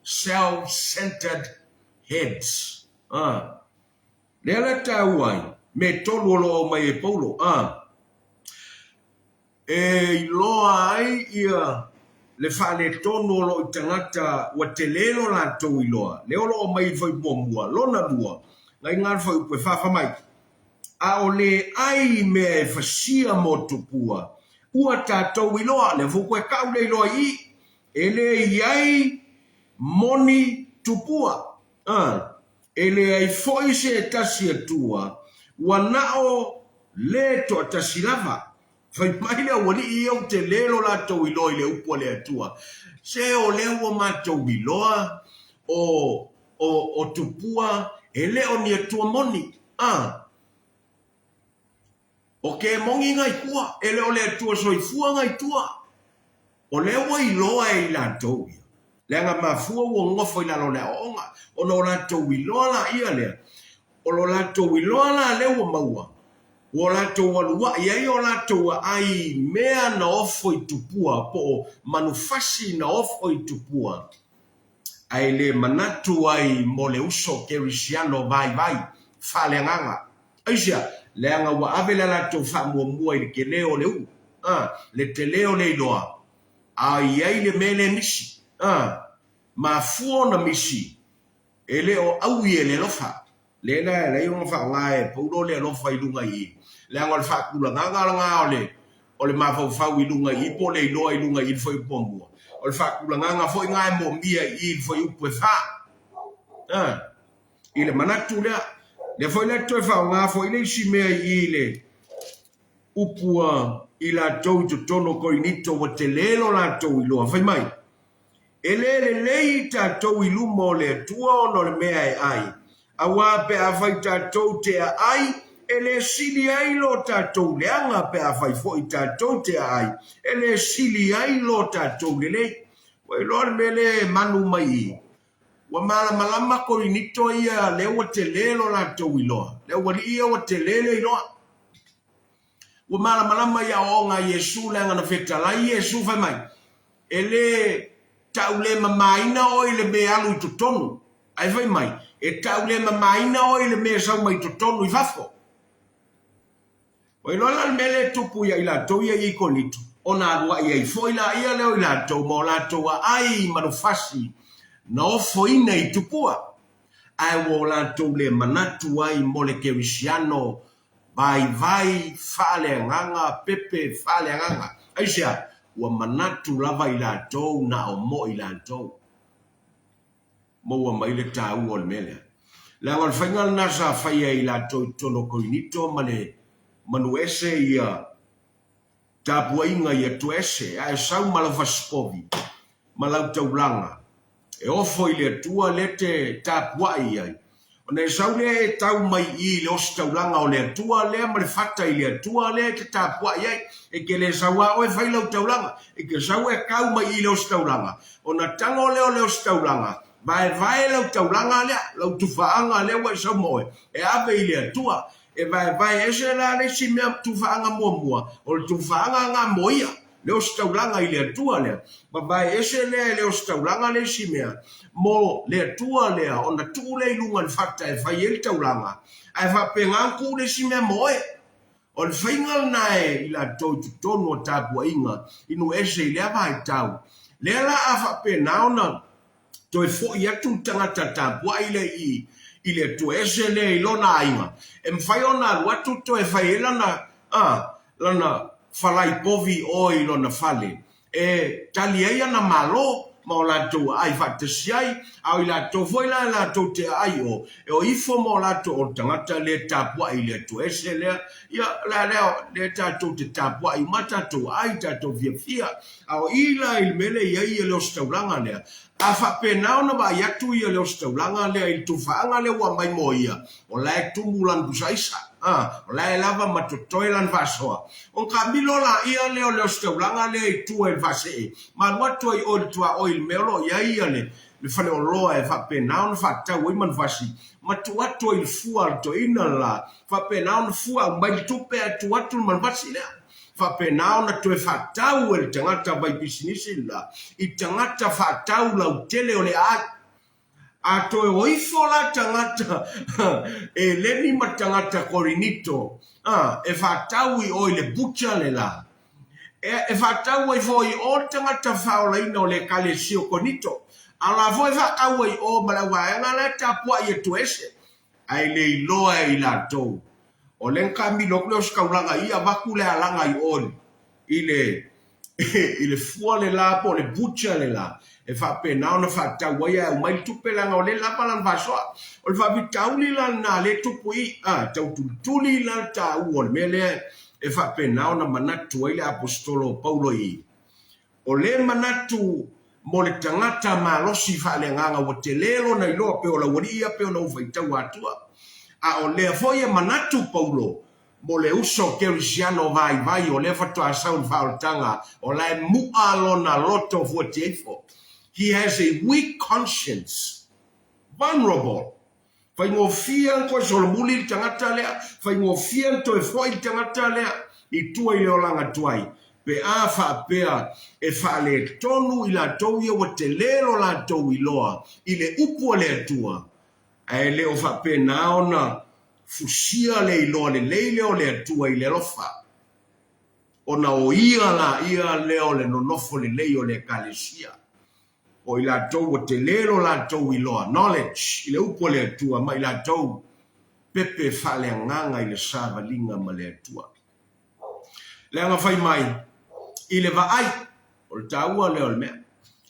Speaker 1: self-centered heads. Le ala tau ai. Me tolu lo mai e paulo. E loa ai ia le whale tonu lo I tangata wa te lelo la tau I loa. Le olo o mai whai mua. Lona mua. Ngai ngā whai upe whafa mai. A o le ai mea e whasia mo tupua. Ua tātou I loa. Le fuku e kau le loa I. E le iai moni tupua. Ele ai foi se tasi atua wanao le to tasi lava fai mai le wali I o te lelo la to I loi le upo le atua se o le ua mato biloa o tupua ele o ni atua moni o ke mongi ngai kua ele o le atua soifua ngai tua o le ua I loa I la to Lenga mafua ua ngofo I lalo lea onga. O no la tau iloa la ia lea. O lo la tau iloa la le ua maua. o lato walua ia o lato ai mea na ofo i tupua po manufasi na ofo i tupua ai le manatu ai mo le uso kerisiano vai faleanganga aisia leanga wa avela lato fa mua i ke leo le u le te leo le iloa ai le mele misi ma fuona misi ele o au ye le lofa le na le yo fa ngai po le lofa i lunga i le ngol fa kula nga o le ma fa i lunga i po le lo i lunga i foi pombo o le fa kula nga foi ngai mo mia i foi u fa ile manatu le foi le to fa nga foi le shime i le upua ila tou tono ko inito o te lelo la tou i lo fa mai ele le tou i lumo le tua no le mea ai awa pe a fai tou te ai ele sili ai lo tou leanga pe a fai fo i tou te ai ele sili ai lo tou le wai lor mele manu mai wa malama ko inito ia le o te lelo la tou i lo le wa ia o te lelo i lo wa malama ia o nga Yesu langa na feta la Yesu fa mai ele taule mamaina o ile me alu to tonu ai vai mai e taule mamaina o ile me sa mai to tonu i fafo o ilo la mele tupu ya ila to ia i konito ona wa ia i foila ia leo ila to mo la to wa ai manufasi na ofo ina i tupua ai wo la to le manatu ai mole kerisiano vai fale nganga pepe fale nganga aisia wa manatu lava ila tou na o mo ila tou mo wa mai le tau o mele la ngol fangal na sa fai ila tou tono ko inito mane manuese ia tapu inga ia tuese ai sau malavaskovi malau taulanga e ofo ile tua lete tapu ai ona sau le tau mai i le ostaulanga o le tua le ma le fata i le tua le te tapu ai e ke le sawa o e fai lau taulanga e ke sawa e kau mai i le ostaulanga ona tango le o le ostaulanga vai lau taulanga le lau tufaanga le wa sa moe e ave i le tua e vai e se la le si mea tufaanga mua o le tufaanga nga moia le ostaulanga i le tua le vai e se le ostaulanga le si mea mo le tua le ona tu le lunga le fata e fai el taulanga ai fa penga ku le si mea moe o le whaingal nae i la tau tonu o tāpua inga inu ese i lea vai tau le la afa pe naona to e fo i atu tangata tāpua i le tu ese le i lona inga e mwhai ona watu to e whai elana lana falai povi o i lona fale e tali eia na malo ma o latou ai faatasiai au i latou foi la latou te ai o e o ifo ma o latou o tagata le tapuaʻi le atuese lea ia lea le tatou te tapuaʻi ma tatou ai tatou fiafia ao ila i le mele iai ia le ositaulaga lea a faapena ona vaai atu ia le ositaulaga lea i le tufaaga le ua mai mo ia o lae tumu lana pusaisa o lae lava ma totoe lana faasoa o kamilo laia lea o le ositaulaga lea i tua i le faasee malu atu ai o le tuaoi i le mea lo iai ia le faleoloa e faapena ona faatau ai manufasi ma tuatu ai le fua le toeina la faapena ona fua aumai le tupe atu atu le manufasi lea faapena ona toe faatau e le tagata vai pisinisi la i tagata faatau lautele o le ai a toe o ifo la tagata e leni ma tagata korinito e faatau i o i le bucha le la e faatau ai foi o tagata faolaina o le kalesio konito ala foi faakau ai o malauaega le tapuaʻi e tuese ai le iloa i latou o le kamilo le oskaulaga ia vaku le alaga i oli i le fua le la po le bucha le la e faapena ona faatau ai aumai le tupelaga o le lapa lana fasoa o le faavitauli lana le tupu i tautulituli lana tāua o le mea lea e faapena ona manatu ai le apostolo paulo i o le manatu mo le tagata malosi faaleagaga ua te lelo na iloa pe o laualia pe ona ufaitau atua a o lea foi e manatu paulo mo le uso kerisiano vai o le fatoasau le faaoletaga o lae mu'a lona loto fuatiaifo he has a weak conscience vulnerable Fai ngofia ko solomuli tangata lea, fai ngofia to e foi tangata lea, I tua I le olanga tuai. Pe a fa pea e fa le tonu I la tou ia wa te lelo la tou iloa, I le upu le tua. E le o fa pe naona fusia le iloa le leile o le tua I le lofa. Ona o ia leo le nonofo le leio le kalesia. O I la tou o te lelo la tou iloa. Knowledge, I le upo le atua, ma I la tou pepe fale nganga I le sava linga ma le atua. Le anga fai mai, I le vaai, o le taua leo le mea.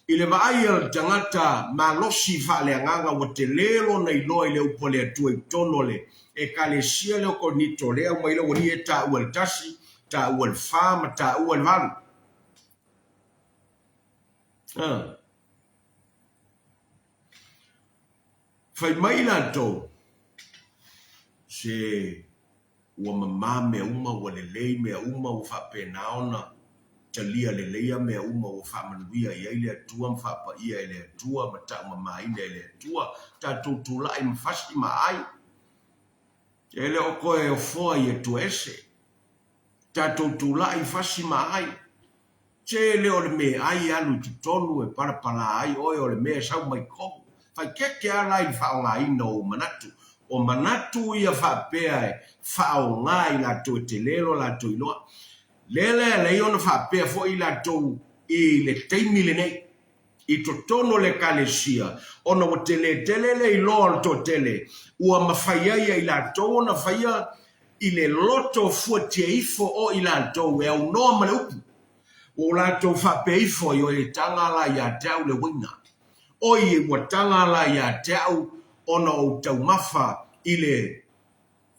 Speaker 1: I le vaai al tangata malosi fale nganga o te lelo na iloa I le upo le atua I tono le. E kalesia leo ko nito lea, ma ilo wani e ta ua le tasi, ta ua le fama, ta ua le valu. Fai mai la tau, se ua mama mea uma ua lelei mea uma ua whapenaona, talia leleia mea uma ua whamanuia I le atua, mwhapa ia le atua, mata mama ina le atua, tatou tulai mwhasi ma ai. Ele o koe o foa I atua ese, tatou tulai mwhasi ma ai. Che le o le me ai alu tutonu e parapala ai, oi o le mea sau mai kohu. Fai keke ala I whaonga ina o manatu. O manatu ia whapea e whaonga I la to te lelo la to iloa. Lele le iona whapea fo I la to I le teimi le nei. I to tono le kalesia. Ona o tele le iloa to tele. Ua mawhaiaia I la to ona whaia I le loto fua te ifo o I la to e au noa male upu. O la to whapea ifo I o le tangala ia tau le wina. Oi watanga la ia tau ona o tau mafa I le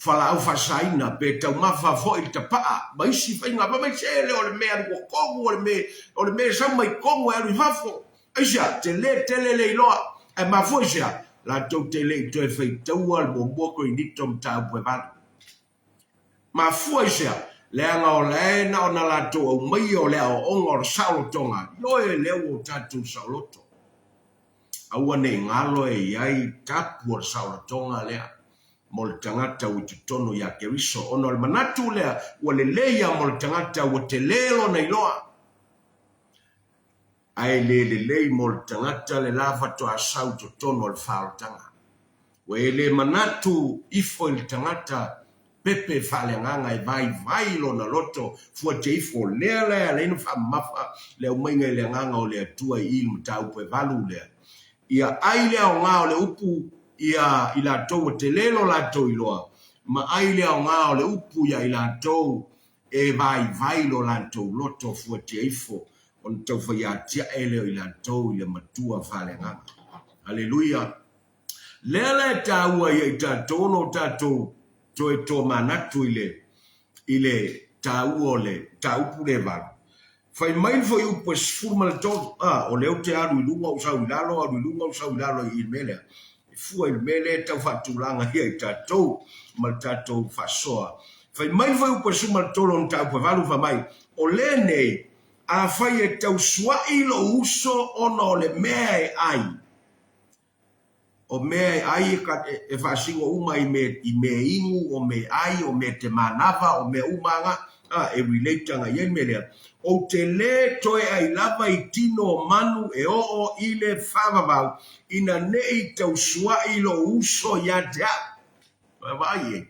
Speaker 1: whalau whasaina pe tau mafa fo I tapa maisi whainga pa mai sele o le mea rua kongu o le mea sau mai kongu e arui whafo aisia te le iloa e mafo isia la tau te le to e whai tau al bomboko I nitom tau pue vana mafo isia le anga o le na ona la tau au mai o le o onga o saulo tonga loe leo o tatu sauloto aua ne ngalo e iai tapu o saura tonga lea mo le tangata o te tono ia keriso ono le manatu lea ua le leia mo le tangata o te lelo na iloa ai le lei mo le tangata le lava to asau to tono le whaotanga we le manatu ifo le tangata pepe fale nganga e vai lo na loto fua te ifo lea le ino wha mafa le umainga le nganga o le atua I ilmu tau pe valu lea ia aile o ngā o le upu ia I la tau te lelo la tau iloa. Ma aile o ngā o le upu ia I la tau e vai lo la tau loto fua te eifo. On tau whai a tia ele o I la tau I le matua whale nganga. Hallelujah. Lele ta ua ia I ta tono ta tau to e to manatu I le ta ua le ta upu le vale. Fai mai fo I upo sfuma le tonu. O leo te aru I lunga o sau ilalo I mele. I fua I mele tau whatulanga hia I tatou. Ma tatou whasoa. Fai mai fo I upo sfuma le tonu on tau pavalu fa mai. O le nei a fai e tau swa ilo uso ona o le mea e ai. O mea e ai e whasingo uma I me ingu o me ai o me te manava o me umanga. E relatanga yen melea. O te le toe ai lava I tino o manu e o I le whamavau ina nei tau sua ilo uso ia te a. Vai e.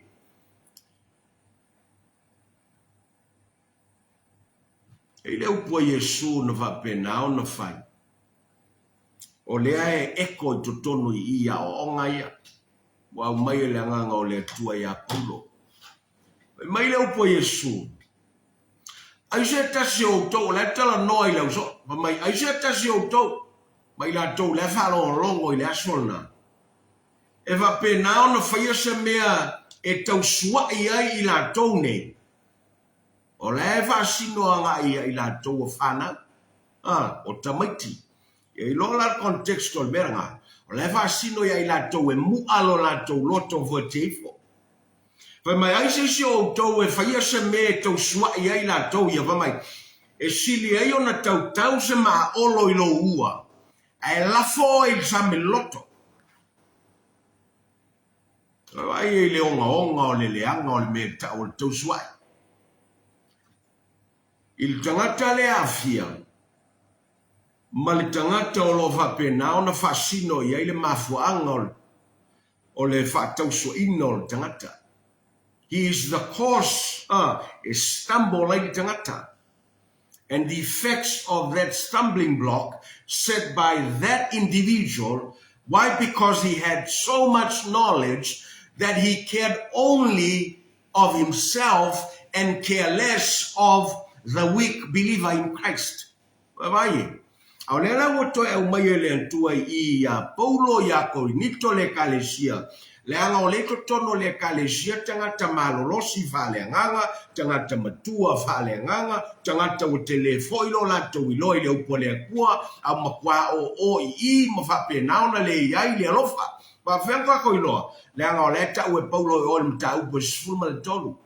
Speaker 1: E le upua Yesu na whapenao na whai. O lea e eko I totonu I ia o onga ia. Wa mai le anganga o le tua ia pulo. Mai le upua Yesu. Ai se tasi o tau, le tala noa I lau so. Mai ai se tasi o tau. Mai la tau, le whalo longo I le asona. E va pe nao na whaia se mea e tau sua ai I la tau ne. O le va sino anga I la tau o whana. O tamaiti. E lola context o meranga. O le va sino I la tau e mu alo la tau loto vo teifo. Vai mai ai se o tau e whaia se me tau sua I la tau ia va mai. E sili ai ona tau se maa olo I lo ua. E lafo I sa me loto. Ai le onga le anga o le me ta o tau suai. Il tangata le afia. Ma le tangata o lo whapena o na whasino i le mafuanga o le whatau so ino o le tangata. He is the cause, a stumble like tangata. And the effects of that stumbling block set by that individual. Why? Because he had so much knowledge that he cared only of himself and care less of the weak believer in Christ. Why? Aunela woto e umayele tua I Paulo ya Korinito le kalesia. Le anga o le tono le kalesia tangata malolosi vale nganga, tangata matua vale nganga, tangata o telefoilo la to ilo ile upole kwa a makwa o I mafape nauna le yai le lofa. Ba venga ko ilo. Le anga o le ta u Paulo o le mta u sfuma le tolu.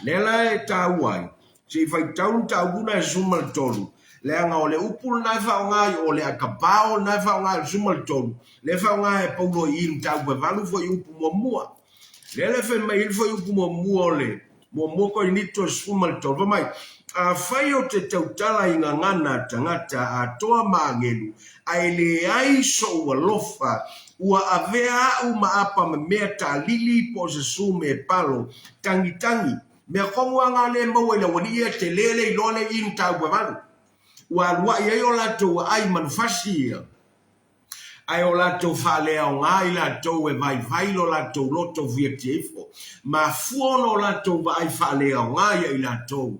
Speaker 1: Le la ta uai. Se fai taun ta una sfuma le tolu. Le anga o le upul na whaonga o le akapao na whaonga sumal tonu. Le whaonga e paulo I mtau pe valu fo I upu mo mua. Le when mai il fo I upu mo mua o le. Mo moko I nito sumal tonu. Mai, a whai o te tautala I ngana tangata a toa maangelu. Ai le ai so ua lofa. Ua avea u maapa me mea ta lili po se sume palo. Tangi tangi. Mea komu anga le maua ila wadi e te lele I lole I mtau pe valu. Wa ia o lato ai manfasi ai o lato fale o ngai lato e vai lo lato loto vietiefo ma fuono lato vai fale o ngai ai lato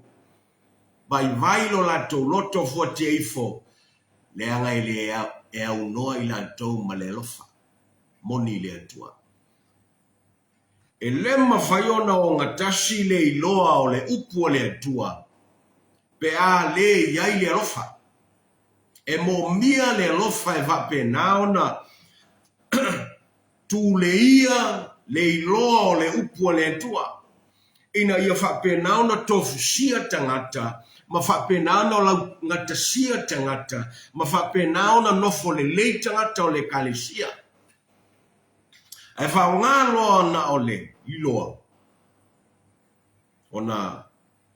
Speaker 1: vai lo lato loto vietiefo le anga ile e au no ai lato malelofa moni le tua e lemma faiona o ngatasi le iloa o le upu le tua pe a le iai le lofa. E mo mia le lofa e vape naona tu le ia le iloa o le upu le tua. Ina ia vape naona tofu sia tangata, ma vape naona o la ngata sia tangata, ma vape naona nofo le lei tangata o le kalesia. E whaongalo na o le iloa. Ona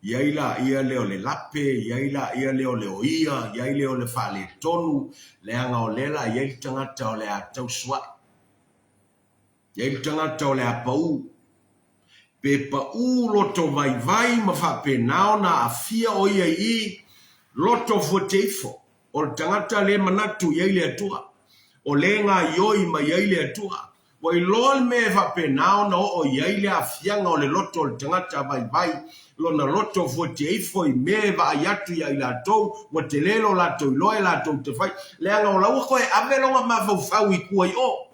Speaker 1: Yaila ia leo le lape, yaila ia leo le oia, yaila leo le fale tonu, le anga o lela, yaila tangata o le atau swa. Yaila tangata o le apau. Pe pau loto vai ma whape nao na afia oia I loto foteifo. O le tangata le manatu yaila atua. O le ngā ioi ma yaila atua. O I lol me whape nao na o yaila afianga o le loto o le tangata vai. Lona loto foteifo I me va ayatu ya I latou, wa te lelo latou iloe latou te whai. Le anga o lau koe avelonga mawhau I kua I o.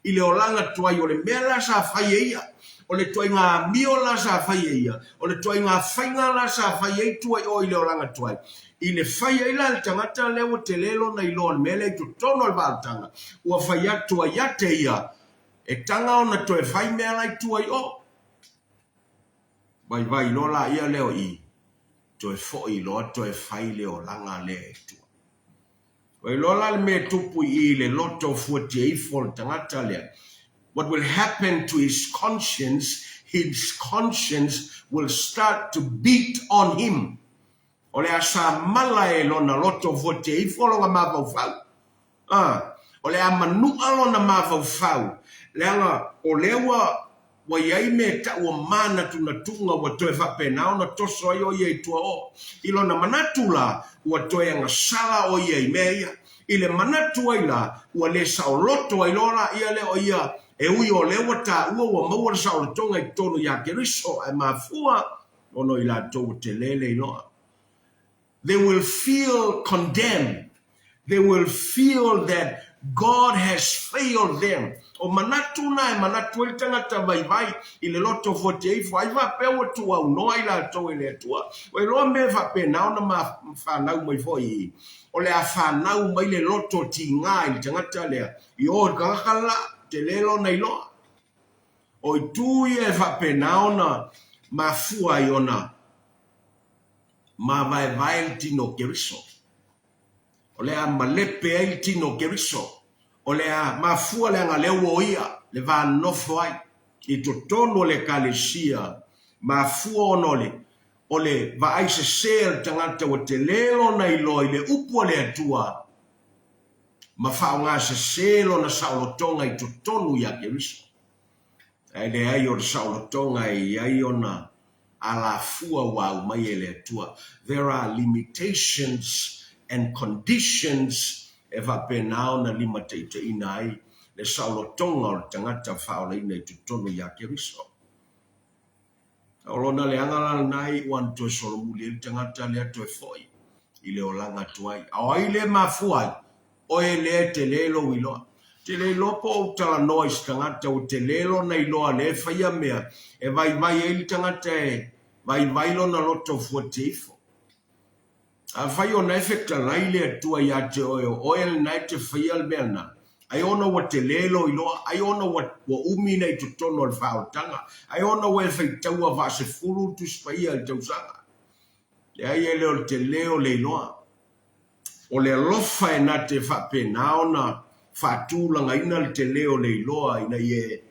Speaker 1: I le o langa tuai o le mea la sa whai eia. O le tuai ngā mio la sa whai eia. O le tuai ngā whainga la sa whai ei tuai o I le o langa tuai. I le whai eila le tangata leo te lelo na ilo le mele tu tono le valtanga. Ua whai atu a yate ia. E tanga o na toe whai mea lai tuai o. Vai lola ia leo I toe foi lo toe fai leo langa le tu. Vai lola le me tupu I le loto fuati I fol tangata le. What will happen to his conscience will start to beat on him. Ole asa mala e lona loto fuati I fol nga mavau fau. Ole a manua lona mavau fau. Leanga o lewa wa iai me ta ua mana tuna tunga wa toe whape nao na toso ai o iai tua o. Ilo na manatu la ua toe anga sala o iai mea. Ile manatu ai la ua le sao loto ai lola ia le o ia e ui o lewa ta ua maua sao le tonga I tono ya keriso ai mafua ono I la tau te lele iloa. They will feel condemned. They will feel that God has failed them. O manatu na e manatu I tangata vai I le loto foteifo ai va pewa tua unoa I la tau ele tua. O e loa me va pe nao na ma whanau mai foi. O le a whanau mai le loto ti ngā I tangata lea. I o kakala te lelo na iloa. O I tui e va pe nao na ma fua I ona. Ma vai il tino keriso. O le a malepe il tino keriso. O le a mafua le anga leo o ia, le va nofo ai. I totono le kalesia mafua ole va ai se sel tangata o te lelo na ilo ile upo le atua ma whaonga se selo na saulotonga I totonu ya Keriso. Ai le ai o saulotonga I ai ona ala fua wa umai ele atua. There are limitations and conditions e va penao na limataita inai le saulotonga o tangata whaola ina I totonu ya Keriso. Olona le angala nai wan to solomuli le tangata le ato e foi. Ile o langa tuai. Au ile mafuai. O ele te lelo wiloa. Te lelo po o tala nois tangata o te lelo na iloa le whaia mea. E vai ili tangata e vai lo na loto fuatifo. A whai o na efekta laile atua ia te oeo. O ele nai te whaia le mea na. Ai ona wa te lelo iloa. Ai ona wa umi na I tutono al whaotanga. Ai ona wa e whaitaua va se furu tu spaia al tausanga. Le ai ele o te leo le iloa. O le lofa e na te whapenao na whatūlanga ina le te leo le iloa ina ie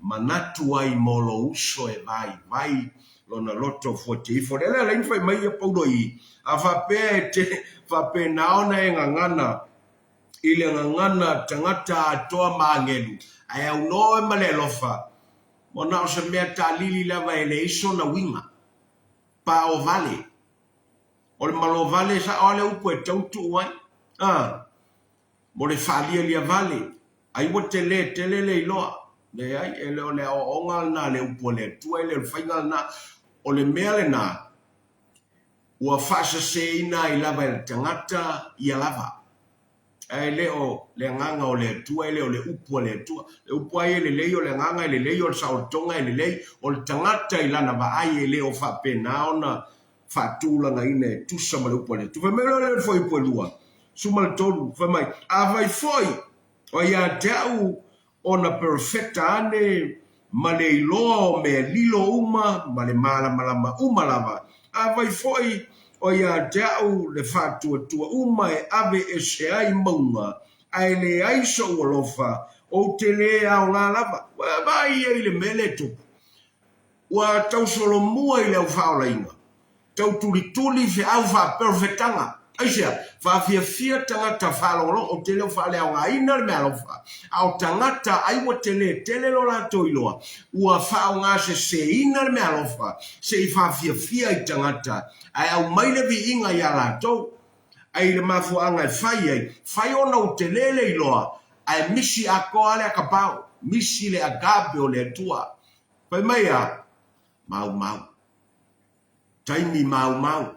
Speaker 1: manatu ai molo uso e vai lona loto fuate ifo. Lele la infai mai e paudo I a whapea e te whapenao na e ngangana I le ngangana tangata atoa maangelu. Ai au no e male lofa. Mona o se mea ta lili lava e le iso na winga. Pa o vale. O le malo vale sa ole upo e tautu wai. Mo le whalia lia vale. Ai wa te le iloa. Le ai e le o le ongal na le upo le tua le whaingal na. O le mea le na. Ua whasa se ina I lava e tangata I a lava. Ai le o le nganga o le tua le o le upo le tua. Le upo ai le lei o le nganga le lei o le sautonga le lei o le tangata I lana va ai le o whapenao na whatūlanga ine tusa ma le upo le tua. Whamelo le foi po lua. Suma le tolu whamai. A vai foi o ia te au o na perfecta ane ma le iloa o me lilo uma ma le malama uma lava. A vai foi o ia te au le whatua uma e ave e se ai maunga ai le aiso o lofa o te le au ngā lava. Vai e le mele tupu. Ua tau solo mua I le au whaola inga. Tau tuli fe au wha perfectanga. Aisia, wha fia tangata whalolo o te leo whale au ngā ina le mea lofa. Au tangata ai wa tele lo la toiloa. Ua whao ngā se ina le mea lofa. Se I wha fia I tangata. Ai au maile vi inga I a la tau. Ai le mafu anga I whai ai. Whai ona o te lele iloa. Ai misi a koa le a kapau. Misi le agape o le tua. Pai mai a mau. Taimi mau.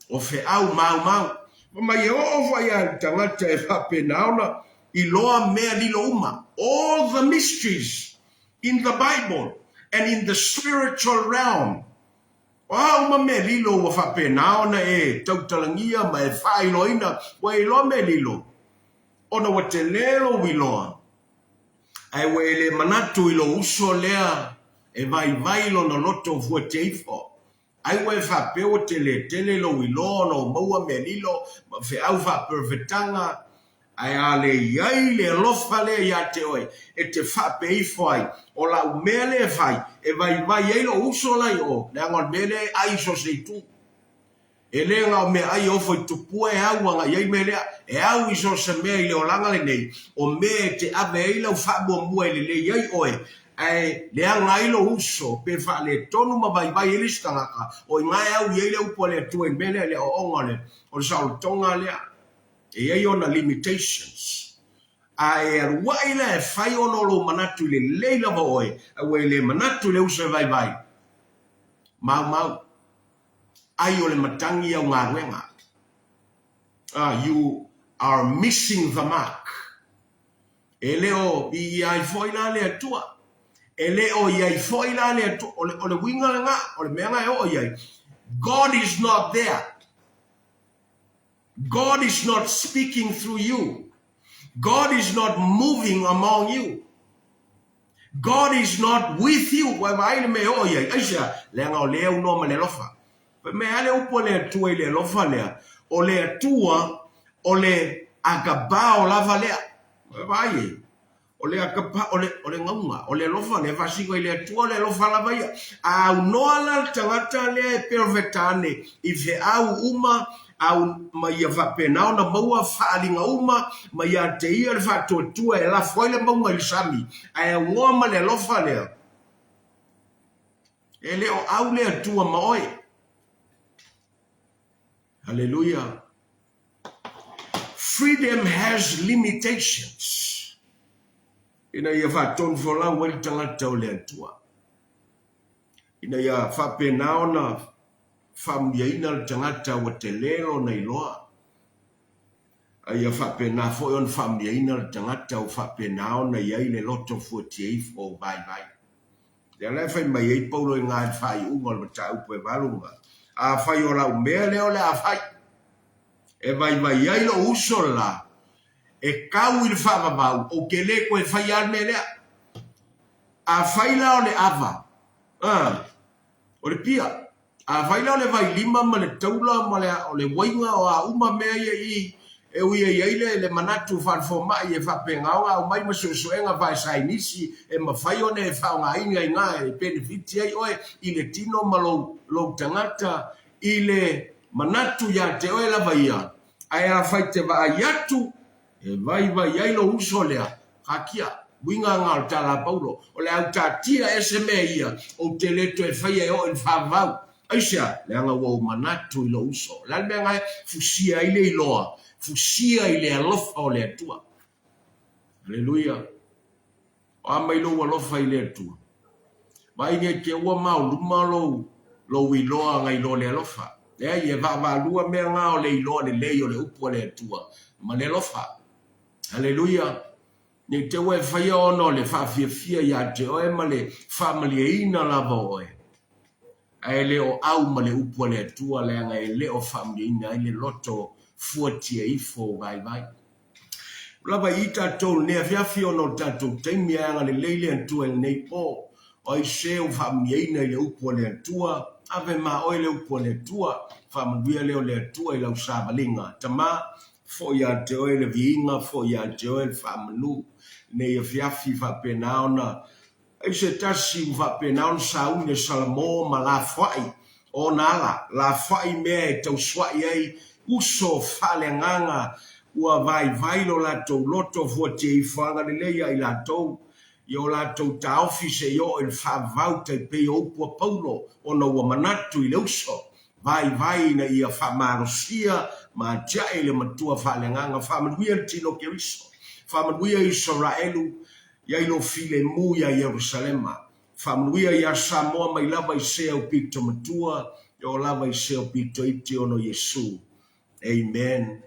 Speaker 1: O fe au mau. Ma ye o vai a tangata e whapenaona I loa mea lilo uma. All the mysteries in the Bible and in the spiritual realm. O au ma mea lilo wa whapenaona e tautalangia ma e whailoina wa I loa mea lilo. Ona wa te lelo wiloa. Ai wa ele manatu ilo uso lea e vai lo na loto fua teifo. Ai wai whapeo tele lo wilo no maua me lilo ma fe au wha perfectanga ai ale iai le lofa le ia te oe e te whape I fai o la umele fai e vai ei lo uso lai o le angon mele ai so se tu e le ngā me ai o foi tupua e au anga iai mele e au iso se mea I le o langa le nei o me te ave ei lau wha mua le iai oe ai le ngai lo uso pe fa le tonu ma vai elistanga o ngai au ye le upo le tu mele le o ngale o sa tonga le e ai ona limitations ai wai le fai ono lo manatu le leila boy ai le manatu le uso vai mau ai o le matangi au ngā ruenga you are missing the mark e leo I ai foi la le atua ele o iai foi la le o le winga nga o le mea nga o iai. God is not there. God is not speaking through you. God is not moving among you. God is not with you. Wa vai le me o iai. Aisha le nga o le uno ma le lofa. Pe me ale upo le tua le lofa le o le tua o le agabao lava le. Wa vai ole akapa ole ngaunga ole lofa ne vasi ko ile tu ole lofa la vai au noala tangata le pervetane ife au uma au mai va pena na maua falinga uma mai te ia fa to tu e la foile maunga il sami ai ngoma le lofa le ele o au le tu ma oi hallelujah. Freedom has limitations. Ina ia fa ton fola wel tangata ole atua. Ina ia fa penao na famia ina tangata wa telelo na iloa. Ia fa pena fo on famia ina tangata o fa penao na ia ile loto 48 o bye bye. Ya le fa mai ei paulo nga fa u ngol ta u pe valunga. A fa yo la umele ole a fa. E vai vai ia lo usola. E kau il fava bau o ke le ko e fai al mele a faila o le ava o le pia a faila o le vai lima ma le taula ma le o le wainga o a uma mea i e ui e le manatu fa fo mai e fa penga o mai ma so enga vai sai nisi e ma fai o ne fa nga inga nga e benefiti ai oe i le tino ma lo tangata i le manatu ya te oe la vaia ai a fai te va yatu e vai ai lo uso lea hakia winga ngal tala paulo o le au tatia sme ia o te leto e fai e o il favau aisha le anga wo manatu i lo uso la me ngai fusia ile iloa fusia ile alofa o le atua haleluya o ama ilo alofa ile atua vai nge ke wa mau luma lo iloa ngai lo le alofa le ia va lua me nga o le iloa le o le upo le atua ma le alofa hallelujah. Ni te we fai ono le fa fia ya te oe ma le family e ina lava oe. Ai le o au ma le upo le tua le anga e le o family ina ai le loto 48 vai. Lava ita tol ne fia ono tato taimi anga le leile antua le nei po. Oi se o family ina le upo le tua. Ave ma oe le upo le tua. Family le o le tua i lau sabalinga. Tama fo ya te oe le viinga, fo ya te oe le whamanu, ne ia fiafi whapenao na, e se tasi whapenao sa une salamo ma la whai, o nala, la whai mea e tau swai ai, uso whale nganga, ua vai lo la tau loto fua te i whanga le leia i la tau, yo la tau ta office yo il whavau te pe o pua paulo, o na ua manatu i le uso, vai na ia whamarosia, ma tia ele matua whalenganga, whamanuia tino keriso, whamanuia Israelu, ia ilo file mu ia Jerusalema, whamanuia ia Samoa mai lava i sea pito matua, yo lava i sea pito iti ono Yesu. Amen.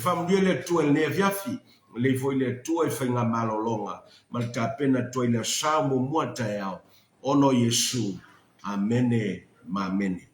Speaker 1: Whamanuia le tua le nea viafi, le foi le tua i whainga malolonga, ma ta pena tua i le Samu muata yao, ono Yesu. Amene, ma amene.